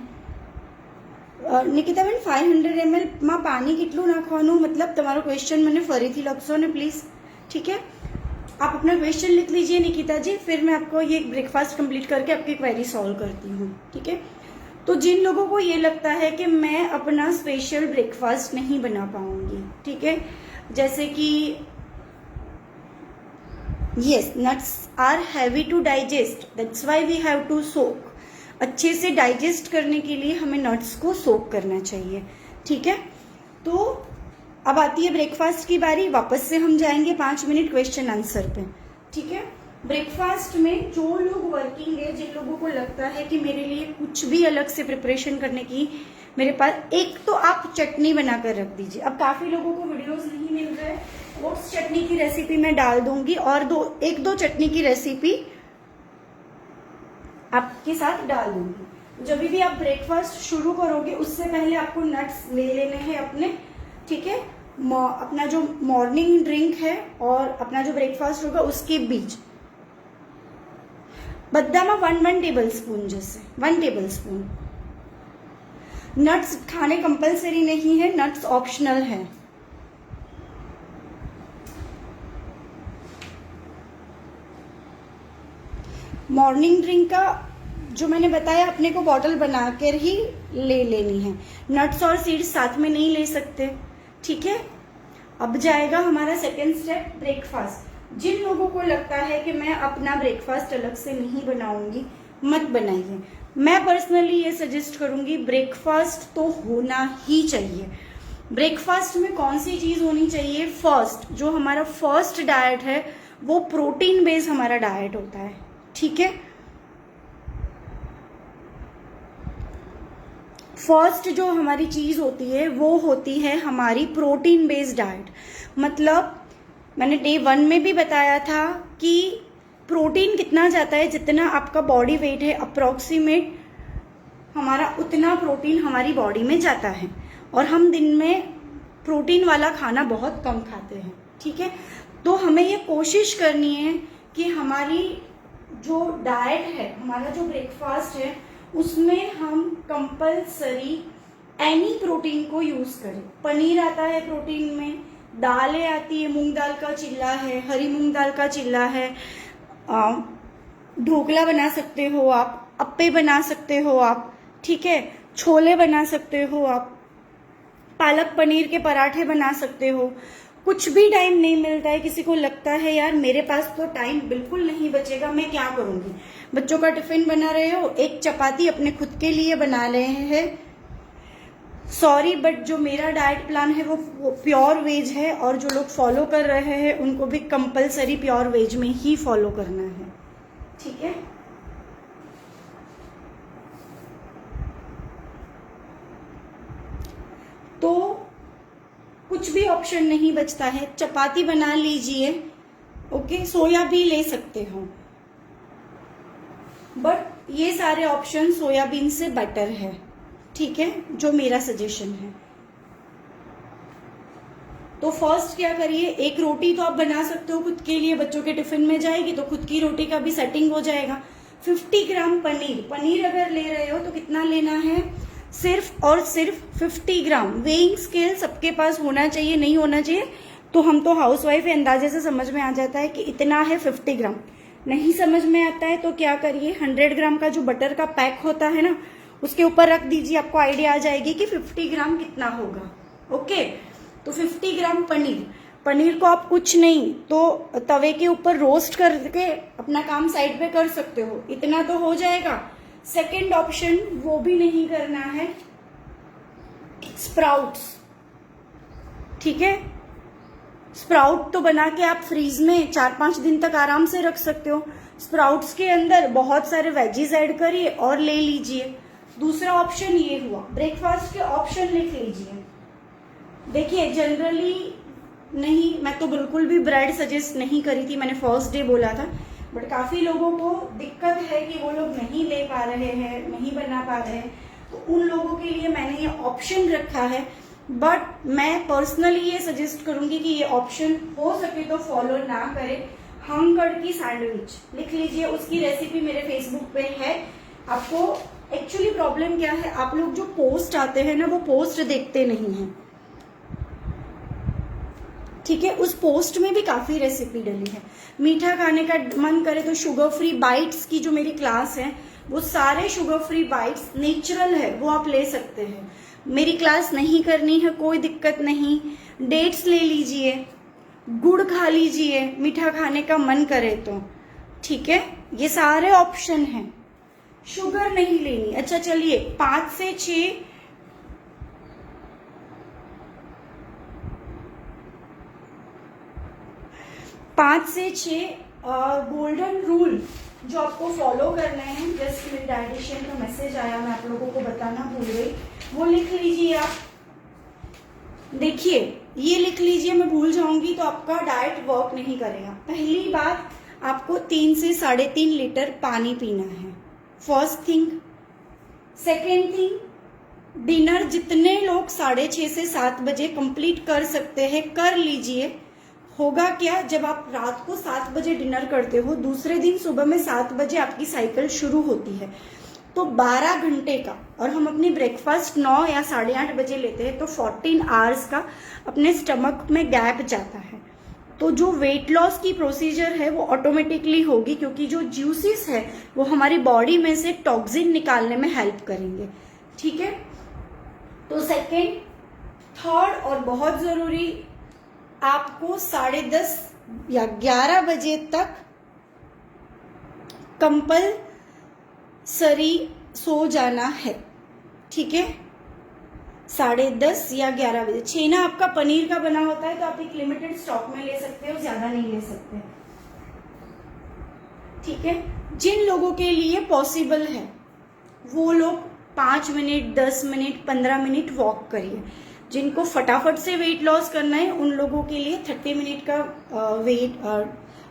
નિકિતા બેન 500 ml માં પાણી કેટલું નાખવાનું, मतलब તમારો क्वेश्चन मैंने फरीથી લખશો ને प्लीज, ठीक है। आप अपना क्वेश्चन लिख लीजिए निकिता जी, फिर मैं आपको ये ब्रेकफास्ट कंप्लीट करके आपकी क्वेरी सॉल्व करती हूँ, ठीक है। तो जिन लोगों को ये लगता है कि मैं अपना स्पेशल ब्रेकफास्ट नहीं बना पाऊंगी, ठीक है, जैसे कि yes, nuts are heavy to digest, that's why we have to soak। अच्छे से डाइजेस्ट करने के लिए हमें नट्स को सोक करना चाहिए, ठीक है। तो अब आती है ब्रेकफास्ट की बारी, वापस से हम जाएंगे 5 मिनट क्वेश्चन आंसर पे, ठीक है। ब्रेकफास्ट में जो लोग वर्किंग है, जिन लोगों को लगता है कि मेरे लिए कुछ भी अलग से प्रिपरेशन करने की मेरे पास, एक तो आप चटनी बनाकर रख दीजिए। अब काफी लोगों को वीडियोस नहीं मिल रहे, ओट्स चटनी की रेसिपी मैं डाल दूंगी और 1-2 चटनी की रेसिपी आपके साथ डाल दूंगी। जब भी आप ब्रेकफास्ट शुरू करोगे उससे पहले आपको नट्स ले लेने हैं अपने, ठीक है। अपना जो मॉर्निंग ड्रिंक है और अपना जो ब्रेकफास्ट होगा उसके बीच बदामा 1 टेबल स्पून, जैसे 1 टेबल स्पून। नट्स खाने कंपलसरी नहीं है, नट्स ऑप्शनल है। मॉर्निंग ड्रिंक का जो मैंने बताया अपने को बॉटल बनाकर ही ले लेनी है, नट्स और सीड्स साथ में नहीं ले सकते, ठीक है। अब जाएगा हमारा सेकेंड स्टेप, ब्रेकफास्ट। जिन लोगों को लगता है कि मैं अपना ब्रेकफास्ट अलग से नहीं बनाऊंगी, मत बनाइए। मैं पर्सनली ये सजेस्ट करूंगी, ब्रेकफास्ट तो होना ही चाहिए। ब्रेकफास्ट में कौन सी चीज होनी चाहिए, फर्स्ट जो हमारा फर्स्ट डाइट है वो प्रोटीन बेस्ड हमारा डाइट होता है, ठीक है। फर्स्ट जो हमारी चीज होती है वो होती है हमारी प्रोटीन बेस्ड डाइट। मतलब मैंने डे 1 में भी बताया था कि प्रोटीन कितना जाता है, जितना आपका बॉडी वेट है अप्रोक्सीमेट हमारा उतना प्रोटीन हमारी बॉडी में जाता है। और हम दिन में प्रोटीन वाला खाना बहुत कम खाते हैं, ठीक है। तो हमें ये कोशिश करनी है कि हमारी जो डाइट है, हमारा जो ब्रेकफास्ट है, उसमें हम कंपलसरी एनी प्रोटीन को यूज करें। पनीर आता है प्रोटीन में, दालें आती है, मूंग दाल का चिल्ला है, हरी मूंग दाल का चिल्ला है, ढोकला बना सकते हो आप, अप्पे बना सकते हो आप, ठीक है, छोले बना सकते हो आप, पालक पनीर के पराठे बना सकते हो। कुछ भी टाइम नहीं मिलता है, किसी को लगता है यार मेरे पास तो टाइम बिल्कुल नहीं बचेगा, मैं क्या करूंगी, बच्चों का टिफिन बना रहे हो, एक चपाती अपने खुद के लिए बना रहे हैं, सॉरी बट जो मेरा डाइट प्लान है वो प्योर वेज है, और जो लोग फॉलो कर रहे हैं उनको भी कंपलसरी प्योर वेज में ही फॉलो करना है, ठीक है। तो कुछ भी ऑप्शन नहीं बचता है, चपाती बना लीजिए, ओके, सोया भी ले सकते हो, बट ये सारे ऑप्शन सोयाबीन से बेटर है, ठीक है, जो मेरा सजेशन है। तो फर्स्ट क्या करिए, एक रोटी तो आप बना सकते हो खुद के लिए, बच्चों के टिफिन में जाएगी तो खुद की रोटी का भी सेटिंग हो जाएगा। 50 ग्राम पनीर अगर ले रहे हो तो कितना लेना है, सिर्फ और सिर्फ 50 ग्राम। वेइंग स्केल सबके पास होना चाहिए, नहीं होना चाहिए तो हम तो हाउसवाइफ है, अंदाजे से समझ में आ जाता है कि इतना है 50 ग्राम। नहीं समझ में आता है तो क्या करिए, 100 ग्राम का जो बटर का पैक होता है ना, उसके ऊपर रख दीजिए, आपको आइडिया आ जाएगी कि 50 ग्राम कितना होगा, ओके। तो 50 ग्राम पनीर को आप कुछ नहीं तो तवे के ऊपर रोस्ट करके अपना काम साइड पे कर सकते हो, इतना तो हो जाएगा। सेकंड ऑप्शन वो भी नहीं करना है, स्प्राउट्स, ठीक है, स्प्राउट तो बना के आप फ्रीज में 4-5 दिन तक आराम से रख सकते हो। स्प्राउट्स के अंदर बहुत सारे वेजीज ऐड करिए और ले लीजिए। दूसरा ऑप्शन ये हुआ, ब्रेकफास्ट के ऑप्शन लिख लीजिए। देखिए जनरली नहीं, मैं तो बिल्कुल भी ब्रेड सजेस्ट नहीं करी थी, मैंने फर्स्ट डे बोला था, बट काफी लोगों को दिक्कत है कि वो लोग नहीं ले पा रहे हैं, नहीं बना पा रहे हैं, तो उन लोगों के लिए मैंने ये ऑप्शन रखा है। बट मैं पर्सनली ये सजेस्ट करूंगी कि ये ऑप्शन हो सके तो फॉलो ना करें। हंगर्ड की सैंडविच लिख लीजिए, उसकी रेसिपी मेरे फेसबुक पे है। आपको एक्चुअली प्रॉब्लम क्या है, आप लोग जो पोस्ट आते हैं ना वो पोस्ट देखते नहीं हैं, ठीक है, उस पोस्ट में भी काफी रेसिपी डली है। मीठा खाने का मन करे तो शुगर फ्री बाइट्स की जो मेरी क्लास है वो सारे शुगर फ्री बाइट्स नेचुरल है, वो आप ले सकते हैं। मेरी क्लास नहीं करनी है कोई दिक्कत नहीं, डेट्स ले लीजिए, गुड़ खा लीजिए मीठा खाने का मन करे तो, ठीक है, ये सारे ऑप्शन हैं। शुगर नहीं लेनी। अच्छा चलिए 5 से 6 गोल्डन रूल जो आपको फॉलो करना है, जस्ट मेरे डाइटिशियन का मैसेज आया, मैं आप लोगों को बताना भूल गई, वो लिख लीजिए आप। देखिए ये लिख लीजिए, मैं भूल जाऊंगी तो आपका डाइट वर्क नहीं करेगा। पहली बात, आपको 3 से 3.5 लीटर पानी पीना है, first thing. Second thing, dinner जितने लोग 6:30 से 7 बजे कंप्लीट कर सकते हैं कर लीजिए। होगा क्या, जब आप रात को 7 बजे डिनर करते हो, दूसरे दिन सुबह में 7 बजे आपकी साइकिल शुरू होती है, तो 12 घंटे का, और हम अपनी ब्रेकफास्ट 9 या 8:30 बजे लेते हैं, तो 14 आवर्स का अपने स्टमक में गैप जाता है। तो जो वेट लॉस की प्रोसीजर है वो ऑटोमेटिकली होगी, क्योंकि जो जूसेस है वो हमारी बॉडी में से टॉक्सिन निकालने में हेल्प करेंगे, ठीक है। तो सेकेंड, थर्ड और बहुत जरूरी, आपको 10:30 या 11 बजे तक कंपलसरी सो जाना है, ठीक है, 10:30 या 11 बजे। छेना आपका पनीर का बना होता है तो आप एक लिमिटेड स्टॉक में ले सकते हो, ज्यादा नहीं ले सकते, ठीक है। जिन लोगों के लिए पॉसिबल है वो लोग 5 मिनट, 10 मिनट, 15 मिनट वॉक करिए। जिनको फटाफट से वेट लॉस करना है उन लोगों के लिए 30 मिनट का वेट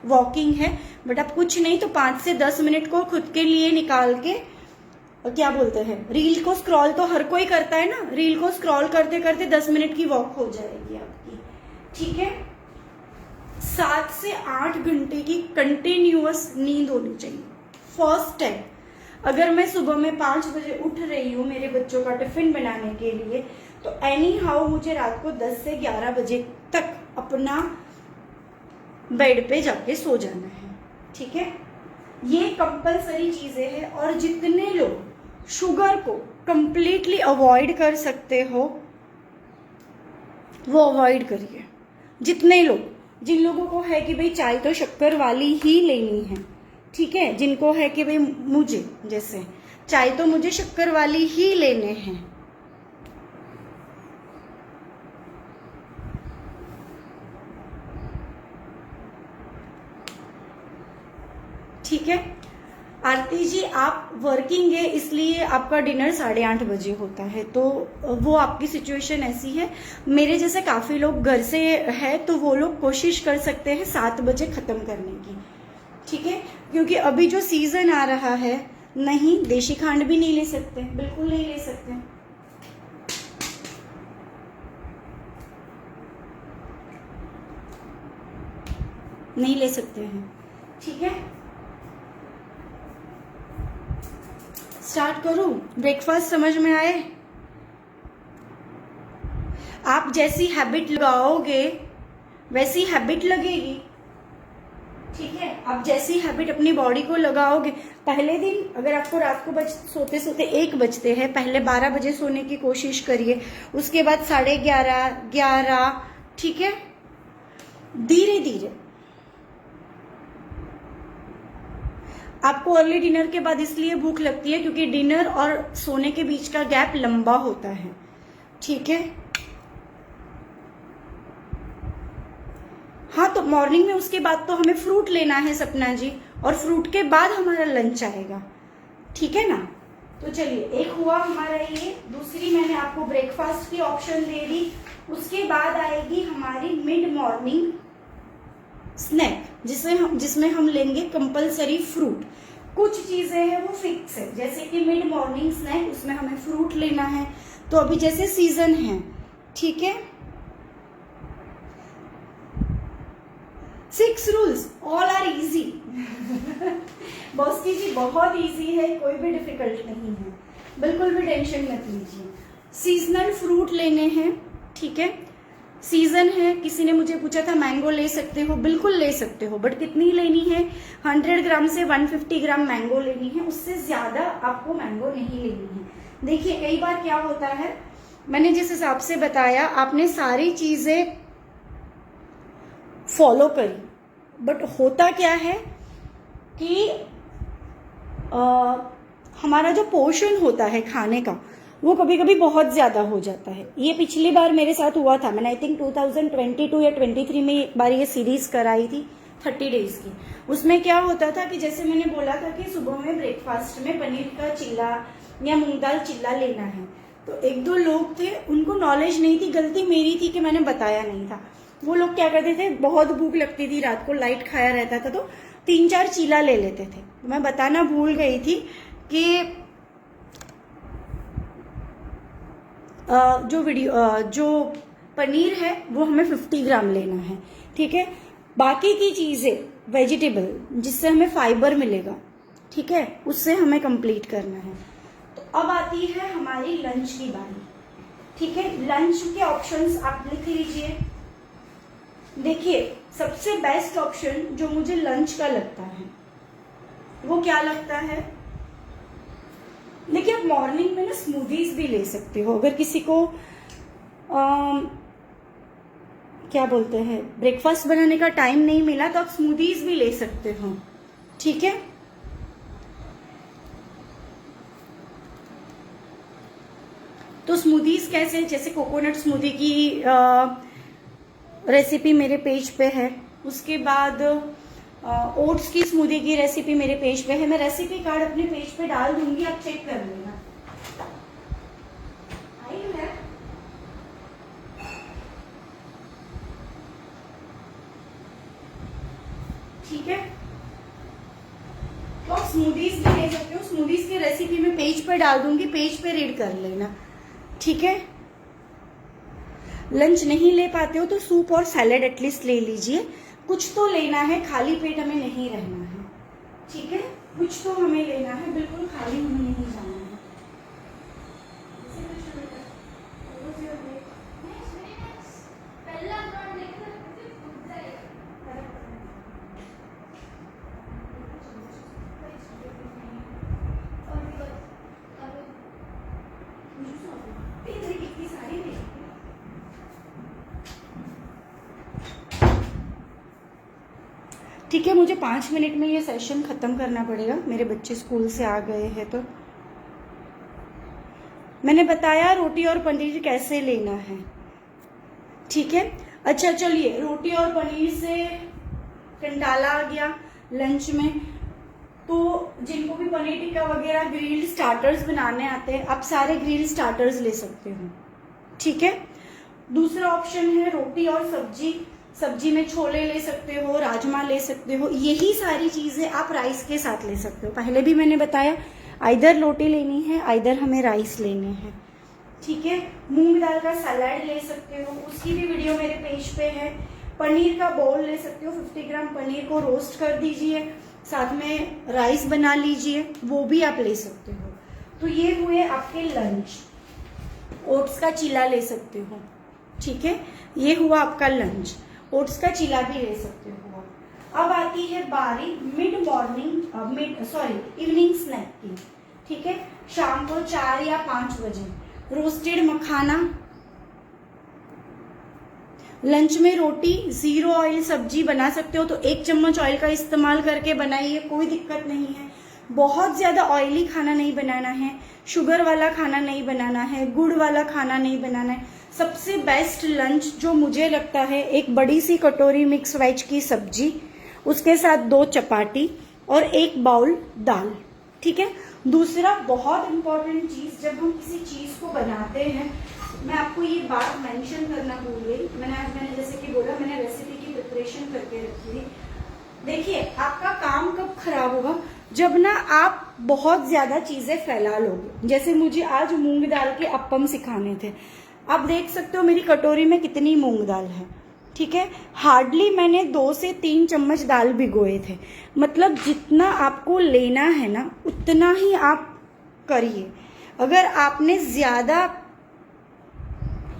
वॉकिंग है, बट आप कुछ नहीं तो 5 से 10 मिनट को खुद के लिए निकाल के, क्या बोलते हैं, रील को स्क्रॉल तो हर कोई करता है ना, रील को स्क्रॉल करते करते 10 मिनट की वॉक हो जाएगी आपकी, ठीक है। 7 से 8 घंटे की कंटिन्यूअस नींद होनी चाहिए। फर्स्ट टाइम, अगर मैं सुबह में 5 बजे उठ रही हूँ मेरे बच्चों का टिफिन बनाने के लिए, तो एनी हाउ मुझे रात को 10 से 11 बजे तक अपना बेड पे जाके सो जाना है, ठीक है। ये कंपलसरी चीजें हैं। और जितने लोग शुगर को कंप्लीटली अवॉइड कर सकते हो वो अवॉइड करिए। जितने लोग, जिन लोगों को है कि भाई चाय तो शक्कर वाली ही लेनी है, ठीक है, जिनको है कि भाई मुझे जैसे चाय तो मुझे शक्कर वाली ही लेने हैं, ठीक है। आरती जी आप वर्किंग है इसलिए आपका डिनर 8:30 बजे होता है, तो वो आपकी सिचुएशन ऐसी है। मेरे जैसे काफी लोग घर से है तो वो लोग कोशिश कर सकते हैं 7 बजे खत्म करने की, ठीक है, क्योंकि अभी जो सीजन आ रहा है, नहीं देशी खांड भी नहीं ले सकते, बिल्कुल नहीं ले सकते, नहीं ले सकते हैं, ठीक है। स्टार्ट करूं? ब्रेकफास्ट समझ में आए? आप जैसी हैबिट लगाओगे वैसी हैबिट लगेगी, ठीक है। आप जैसी हैबिट अपनी बॉडी को लगाओगे, पहले दिन अगर आपको रात को सोते सोते 1 बजते हैं, पहले 12 बजे सोने की कोशिश करिए, उसके बाद 11:30, 11, ठीक है। धीरे धीरे आपको अर्ली डिनर के बाद इसलिए भूख लगती है क्योंकि डिनर और सोने के बीच का गैप लंबा होता है, ठीक है। हाँ, तो मॉर्निंग में उसके बाद तो हमें फ्रूट लेना है सपना जी, और फ्रूट के बाद हमारा लंच आएगा, ठीक है ना। तो चलिए, एक हुआ हमारा ये, दूसरी मैंने आपको ब्रेकफास्ट की ऑप्शन दे दी। उसके बाद आएगी हमारी मिड मॉर्निंग स्नैक, जिसमें हम लेंगे कंपलसरी फ्रूट। कुछ चीजें हैं वो फिक्स है, जैसे कि मिड मॉर्निंग स्नैक, उसमें हमें फ्रूट लेना है। तो अभी जैसे सीजन है, ठीक है, 6 rules, all are easy. Boski ji बहुत इजी है, कोई भी डिफिकल्ट नहीं है, बिल्कुल भी टेंशन मत लीजिए। सीजनल फ्रूट लेने हैं, ठीक है, सीजन है। किसी ने मुझे पूछा था मैंगो ले सकते हो, बिल्कुल ले सकते हो, बट कितनी लेनी है? 100 ग्राम से 150 ग्राम मैंगो लेनी है, उससे ज्यादा आपको मैंगो नहीं लेनी है। देखिए कई बार क्या होता है, मैंने जिस हिसाब से बताया आपने सारी चीजें फॉलो करी, बट होता क्या है कि हमारा जो पोर्शन होता है खाने का वो कभी कभी बहुत ज्यादा हो जाता है। ये पिछली बार मेरे साथ हुआ था, मैंने आई थिंक 2022 या 23 में एक बार ये सीरीज कराई थी 30 डेज की। उसमें क्या होता था कि जैसे मैंने बोला था कि सुबह में ब्रेकफास्ट में पनीर का चिल्ला या मूंग दाल चिल्ला लेना है, तो 1-2 लोग थे उनको नॉलेज नहीं थी, गलती मेरी थी कि मैंने बताया नहीं था। वो लोग क्या करते थे, बहुत भूख लगती थी, रात को लाइट खाया रहता था तो 3-4 चीला ले लेते थे। मैं बताना भूल गई थी कि जो पनीर है वो हमें 50 ग्राम लेना है, ठीक है। बाकी की चीजें वेजिटेबल जिससे हमें फाइबर मिलेगा, ठीक है, उससे हमें कंप्लीट करना है। तो अब आती है हमारी लंच की बारी, ठीक है। लंच के ऑप्शंस आप लिख लीजिए। देखिए सबसे बेस्ट ऑप्शन जो मुझे लंच का लगता है वो क्या लगता है, देखिए आप मॉर्निंग में ना स्मूदीज भी ले सकते हो। अगर किसी को क्या बोलते हैं ब्रेकफास्ट बनाने का टाइम नहीं मिला तो आप स्मूदीज भी ले सकते हो, ठीक है। तो स्मूदीज कैसे, जैसे कोकोनट स्मूदी की रेसिपी मेरे पेज पे है, उसके बाद ओट्स की स्मूदी की रेसिपी मेरे पेज पे है। मैं रेसिपी कार्ड अपने पेज पे डाल दूंगी, आप चेक कर लेना। ठीक है, तो आप स्मूदीज भी ले सकते हो। स्मूदीज की रेसिपी मैं पेज पे डाल दूंगी, पेज पे रीड कर लेना, ठीक है। लंच नहीं ले पाते हो तो सूप और सैलेड एटलीस्ट ले लीजिए, कुछ तो लेना है, खाली पेट हमें नहीं रहना है, ठीक है। कुछ तो हमें लेना है, बिल्कुल खाली हमें नहीं जाना है। ठीक है, मुझे 5 मिनट में ये सेशन ख़त्म करना पड़ेगा, मेरे बच्चे स्कूल से आ गए हैं। तो मैंने बताया रोटी और पनीर कैसे लेना है, ठीक है। अच्छा चलिए, रोटी और पनीर से कंटाला आ गया लंच में, तो जिनको भी पनीर टिक्का वगैरह ग्रिल्ड स्टार्टर्स बनाने आते हैं, आप सारे ग्रिल्ड स्टार्टर्स ले सकते हो, ठीक है। दूसरा ऑप्शन है रोटी और सब्जी, सब्जी में छोले ले सकते हो, राजमा ले सकते हो, यही सारी चीजें आप राइस के साथ ले सकते हो। पहले भी मैंने बताया, आइदर रोटी लेनी है, आइदर हमें राइस लेने हैं, ठीक है। मूंग दाल का सलाद ले सकते हो, उसकी भी वीडियो मेरे पेज पे है। पनीर का बोल ले सकते हो, 50 ग्राम पनीर को रोस्ट कर दीजिए, साथ में राइस बना लीजिए, वो भी आप ले सकते हो। तो ये हुए आपके लंच। ओट्स का चीला ले सकते हो, ठीक है, ये हुआ आपका लंच। ओट्स का चीला भी ले सकते हो। अब आती है बारी इवनिंग स्नैक की, ठीक है। शाम को 4 या 5 बजे रोस्टेड मखाना, लंच में रोटी, 0 ऑयल सब्जी बना सकते हो तो 1 चम्मच ऑयल का इस्तेमाल करके बनाइए, कोई दिक्कत नहीं है। बहुत ज्यादा ऑयली खाना नहीं बनाना है, शुगर वाला खाना नहीं बनाना है, गुड़ वाला खाना नहीं बनाना है। सबसे बेस्ट लंच जो मुझे लगता है, एक बड़ी सी कटोरी मिक्स वेज की सब्जी, उसके साथ 2 चपाती और 1 बाउल दाल, ठीक है। दूसरा बहुत इंपॉर्टेंट चीज, जब हम किसी चीज को बनाते हैं, मैं आपको ये बात मेंशन करना भूल गई, मैंने जैसे कि बोला, मैंने रेसिपी की प्रिपरेशन करके रखी थी। देखिए, आपका काम कब खराब होगा, जब ना आप बहुत ज्यादा चीजें फैला लोगे। जैसे मुझे आज मूंग दाल के अप्पम सिखाने थे, आप देख सकते हो मेरी कटोरी में कितनी मूंग दाल है, ठीक है। हार्डली मैंने 2 से 3 चम्मच दाल भिगोए थे। मतलब जितना आपको लेना है ना, उतना ही आप करिए। अगर आपने ज्यादा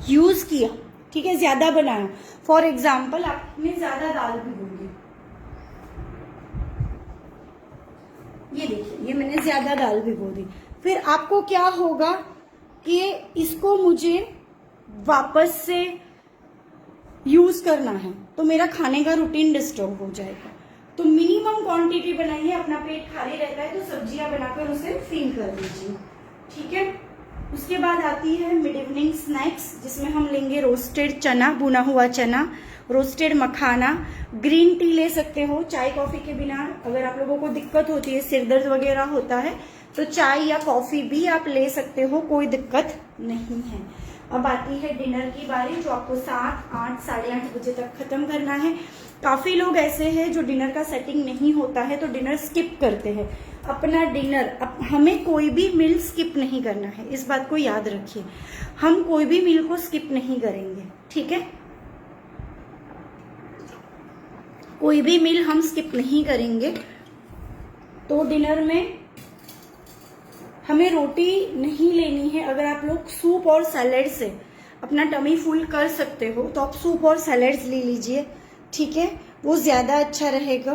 यूज किया, ठीक है, ज्यादा बनाया, फॉर एग्जाम्पल आपने ज्यादा दाल भिगो दी, ये देखिए, ये मैंने ज्यादा दाल भिगो दी, फिर आपको क्या होगा कि इसको मुझे वापस से यूज करना है, तो मेरा खाने का रूटीन डिस्टर्ब हो जाएगा। तो मिनिमम क्वांटिटी बनाइए, अपना पेट खाली रहता है तो सब्जियां बनाकर उसे फील कर दीजिए, ठीक है। उसके बाद आती है मिड इवनिंग स्नैक्स, जिसमें हम लेंगे रोस्टेड चना, भुना हुआ चना, रोस्टेड मखाना, ग्रीन टी ले सकते हो चाय कॉफी के बिना। अगर आप लोगों को दिक्कत होती है, सिर दर्द वगैरह होता है, तो चाय या कॉफी भी आप ले सकते हो, कोई दिक्कत नहीं है। अब आती है डिनर की बारी, जो आपको 7, 8, साढ़े 8 बजे तक खत्म करना है। काफी लोग ऐसे हैं जो डिनर का सेटिंग नहीं होता है तो डिनर स्किप करते हैं। अपना डिनर, हमें कोई भी मील स्किप नहीं करना है, इस बात को याद रखिए। हम कोई भी मील को स्किप नहीं करेंगे, ठीक है। कोई भी मील हम स्किप नहीं करेंगे। तो डिनर में हमें रोटी नहीं लेनी है। अगर आप लोग सूप और सैलेड से अपना टमी फुल कर सकते हो तो आप सूप और सैलेड्स ले लीजिए, ठीक है, वो ज्यादा अच्छा रहेगा।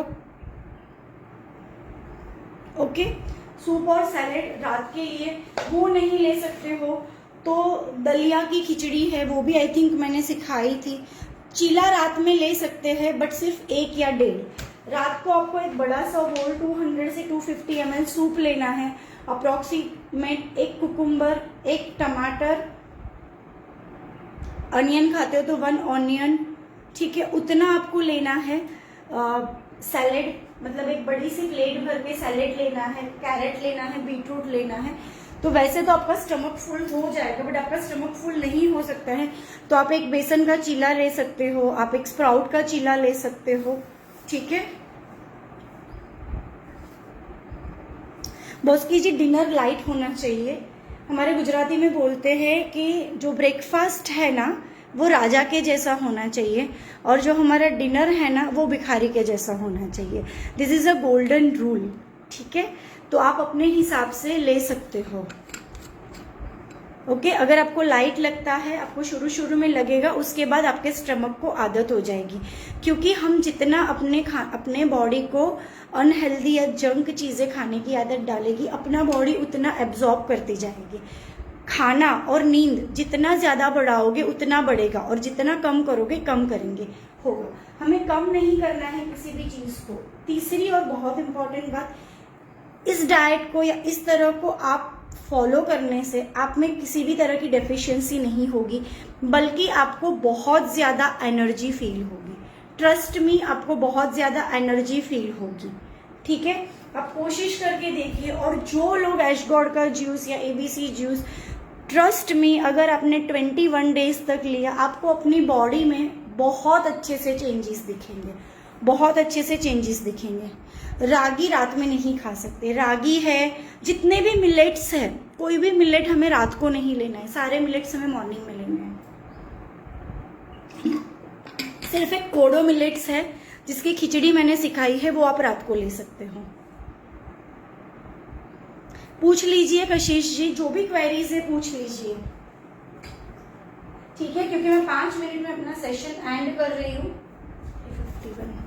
ओके, सूप और सैलेड रात के लिए। वो नहीं ले सकते हो तो दलिया की खिचड़ी है, वो भी आई थिंक मैंने सिखाई थी। चीला रात में ले सकते हैं, बट सिर्फ 1 या 1.5। रात को आपको एक बड़ा सा बोल 200 से 250 ml सूप लेना है। अप्रोक्सीमेट 1 कुकुम्बर, 1 टमाटर, अनियन खाते हो तो 1 ऑनियन, ठीक है, उतना आपको लेना है। सैलेड, मतलब एक बड़ी सी प्लेट भर के सैलेड लेना है, कैरेट लेना है, बीटरूट लेना है। तो वैसे तो आपका स्टमक फुल हो जाएगा, बट आपका स्टमक फुल नहीं हो सकता है तो आप एक बेसन का चीला ले सकते हो, आप एक स्प्राउट का चीला ले सकते हो, ठीक है। बॉस्की जी, डिनर लाइट होना चाहिए। हमारे गुजराती में बोलते हैं कि जो ब्रेकफास्ट है ना वो राजा के जैसा होना चाहिए, और जो हमारा डिनर है ना वो भिखारी के जैसा होना चाहिए। This is a golden rule, ठीक है। तो आप अपने हिसाब से ले सकते हो। ओके, अगर आपको लाइट लगता है, आपको शुरू शुरू में लगेगा, उसके बाद आपके स्टमक को आदत हो जाएगी, क्योंकि हम जितना अपने बॉडी को अनहेल्दी या जंक चीजें खाने की आदत डालेगी, अपना बॉडी उतना एब्जॉर्ब करती जाएगी। खाना और नींद जितना ज्यादा बढ़ाओगे उतना बढ़ेगा, और जितना कम करोगे कम करेंगे होगा। हमें कम नहीं करना है किसी भी चीज को। तीसरी और बहुत इंपॉर्टेंट बात, इस डाइट को या इस तरह को आप फॉलो करने से आप में किसी भी तरह की डेफिशिएंसी नहीं होगी, बल्कि आपको बहुत ज्यादा एनर्जी फील होगी। ट्रस्ट मी, आपको बहुत ज्यादा एनर्जी फील होगी। ठीक है, आप कोशिश करके देखिए। और जो लोग ऐश गॉड का जूस या एबीसी जूस, ट्रस्ट मी, अगर आपने 21 डेज तक लिया, आपको अपनी बॉडी में बहुत अच्छे से चेंजेस दिखेंगे, बहुत अच्छे से चेंजेस दिखेंगे। रागी रात में नहीं खा सकते। रागी है, जितने भी मिलेट्स है, कोई भी मिलेट हमें रात को नहीं लेना है, सारे मिलेट्स हमें मॉर्निंग में लेने हैं। सिर्फ एक कोडो मिलेट्स है जिसकी खिचड़ी मैंने सिखाई है, वो आप रात को ले सकते हो। पूछ लीजिए कशिश जी, जो भी क्वेरीज है पूछ लीजिए। ठीक है, क्योंकि मैं 5 मिनट में अपना सेशन एंड कर रही हूँ। 51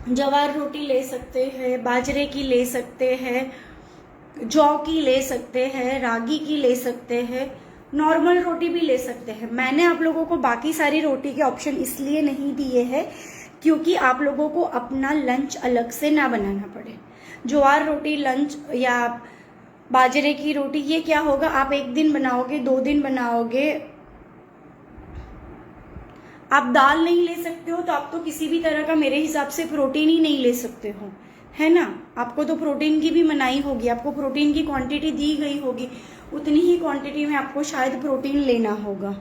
जवार रोटी ले सकते हैं, बाजरे की ले सकते हैं, जौ की ले सकते हैं, रागी की ले सकते हैं, नॉर्मल रोटी भी ले सकते हैं। मैंने आप लोगों को बाकी सारी रोटी के ऑप्शन इसलिए नहीं दिए हैं क्योंकि आप लोगों को अपना लंच अलग से ना बनाना पड़े। ज्वार रोटी लंच या बाजरे की रोटी, ये क्या होगा, आप 1 दिन बनाओगे, 2 दिन बनाओगे। आप दाल नहीं ले सकते हो तो आप तो किसी भी तरह का मेरे हिसाब से प्रोटीन ही नहीं ले सकते हो, है ना। आपको तो प्रोटीन की भी मनाही होगी, आपको प्रोटीन की क्वांटिटी दी गई होगी, उतनी ही क्वांटिटी में आपको शायद प्रोटीन लेना होगा।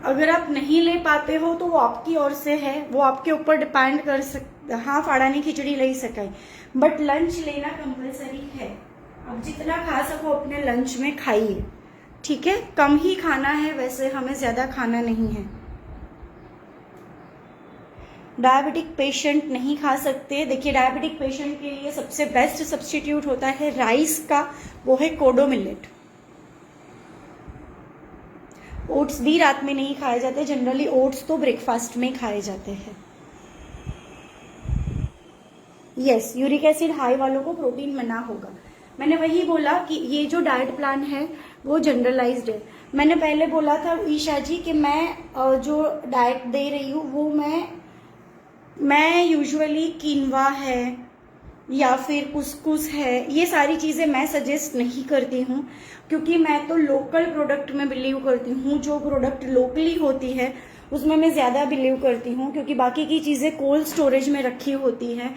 अगर आप नहीं ले पाते हो तो वो आपकी ओर से है, वो आपके ऊपर डिपेंड कर सकते। हाँ, फाड़ानी खिचड़ी ले सकाई, बट लंच लेना कंपलसरी है। आप जितना खा सको अपने लंच में खाइए। ठीक है, कम ही खाना है, वैसे हमें ज्यादा खाना नहीं है। डायबिटिक पेशेंट नहीं खा सकते। देखिए, डायबिटिक पेशेंट के लिए सबसे बेस्ट सब्स्टिट्यूट होता है राइस का, वो है कोडो मिलेट। ओट्स भी रात में नहीं खाए जाते, जनरली ओट्स तो ब्रेकफास्ट में खाए जाते हैं। यस, यूरिक एसिड हाई वालों को प्रोटीन मना होगा। मैंने वही बोला कि ये जो डाइट प्लान है वो जनरलाइज्ड है। मैंने पहले बोला था ईशा जी कि मैं जो डाइट दे रही हूँ वो मैं यूजुअली किनवा है या फिर कुसकुस है, ये सारी चीज़ें मैं सजेस्ट नहीं करती हूँ, क्योंकि मैं तो लोकल प्रोडक्ट में बिलीव करती हूँ। जो प्रोडक्ट लोकली होती है उसमें मैं ज़्यादा बिलीव करती हूँ, क्योंकि बाकी की चीज़ें कोल्ड स्टोरेज में रखी होती हैं।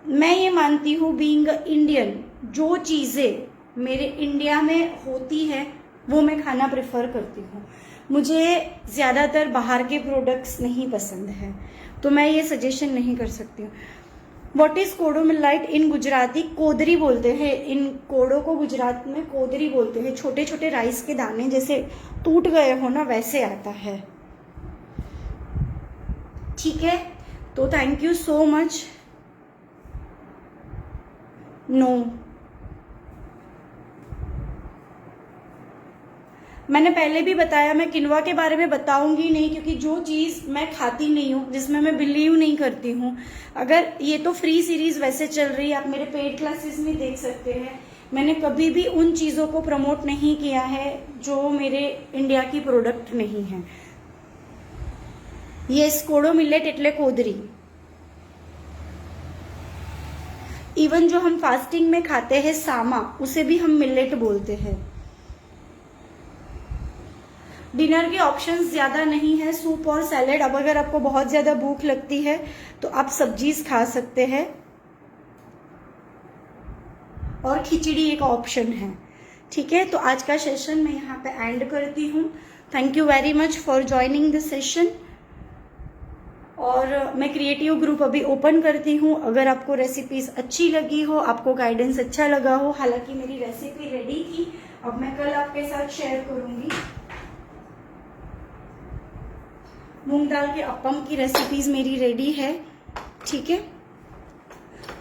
मैं ये मानती हूँ बीइंग इंडियन, जो चीज़ें मेरे इंडिया में होती है वो मैं खाना प्रेफर करती हूँ। मुझे ज़्यादातर बाहर के प्रोडक्ट्स नहीं पसंद है, तो मैं ये सजेशन नहीं कर सकती हूँ। व्हाट इज कोडो मिलेट इन गुजराती? कोदरी बोलते हैं। इन कोडो को गुजरात में कोदरी बोलते हैं। छोटे छोटे राइस के दाने जैसे टूट गए हो ना, वैसे आता है। ठीक है, तो thank you so much. No, मैंने पहले भी बताया, मैं किनवा के बारे में बताऊंगी नहीं, क्योंकि जो चीज़ मैं खाती नहीं हूँ, जिसमें मैं बिलीव नहीं करती हूँ। अगर ये तो फ्री सीरीज वैसे चल रही है, आप मेरे पेड क्लासेस में देख सकते हैं। मैंने कभी भी उन चीज़ों को प्रमोट नहीं किया है जो मेरे इंडिया की प्रोडक्ट नहीं है। ये कोडो मिलेट एटले कोदरी। इवन जो हम फास्टिंग में खाते हैं सामा, उसे भी हम मिलेट बोलते हैं। डिनर के ऑप्शंस ज़्यादा नहीं है, सूप और सैलेड। अब अगर आपको बहुत ज़्यादा भूख लगती है तो आप सब्जीज खा सकते हैं, और खिचड़ी एक ऑप्शन है। ठीक है, तो आज का सेशन मैं यहाँ पे एंड करती हूँ। Thank you very much for joining the session. और मैं क्रिएटिव ग्रुप अभी ओपन करती हूँ। अगर आपको रेसिपीज अच्छी लगी हो, आपको गाइडेंस अच्छा लगा हो, हालांकि मेरी रेसिपी रेडी थी, अब मैं कल आपके साथ शेयर करूंगी। मूंग दाल के अप्पम की रेसिपीज मेरी रेडी है। ठीक है,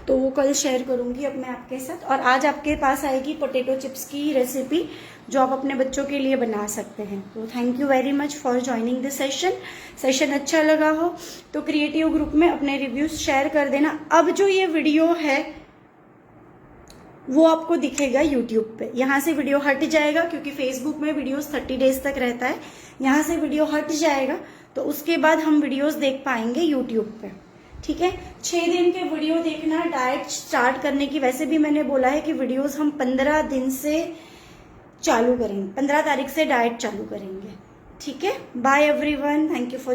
तो वो कल शेयर करूंगी अब मैं आपके साथ। और आज आपके पास आएगी पोटैटो चिप्स की रेसिपी जो आप अपने बच्चों के लिए बना सकते हैं। तो thank you very much for joining this session अच्छा लगा हो तो क्रिएटिव ग्रुप में अपने रिव्यूज शेयर कर देना। अब जो ये वीडियो है वो आपको दिखेगा यूट्यूब पे, यहाँ से वीडियो हट जाएगा क्योंकि फेसबुक में वीडियोस 30 डेज तक रहता है, यहाँ से वीडियो हट जाएगा तो उसके बाद हम वीडियोस देख पाएंगे यूट्यूब पे, ठीक है। 6 दिन के वीडियो देखना डाइट स्टार्ट करने की। वैसे भी मैंने बोला है कि वीडियोस हम 15 दिन से चालू करेंगे, 15 तारीख से डाइट चालू करेंगे, ठीक है। Bye everyone, thank you for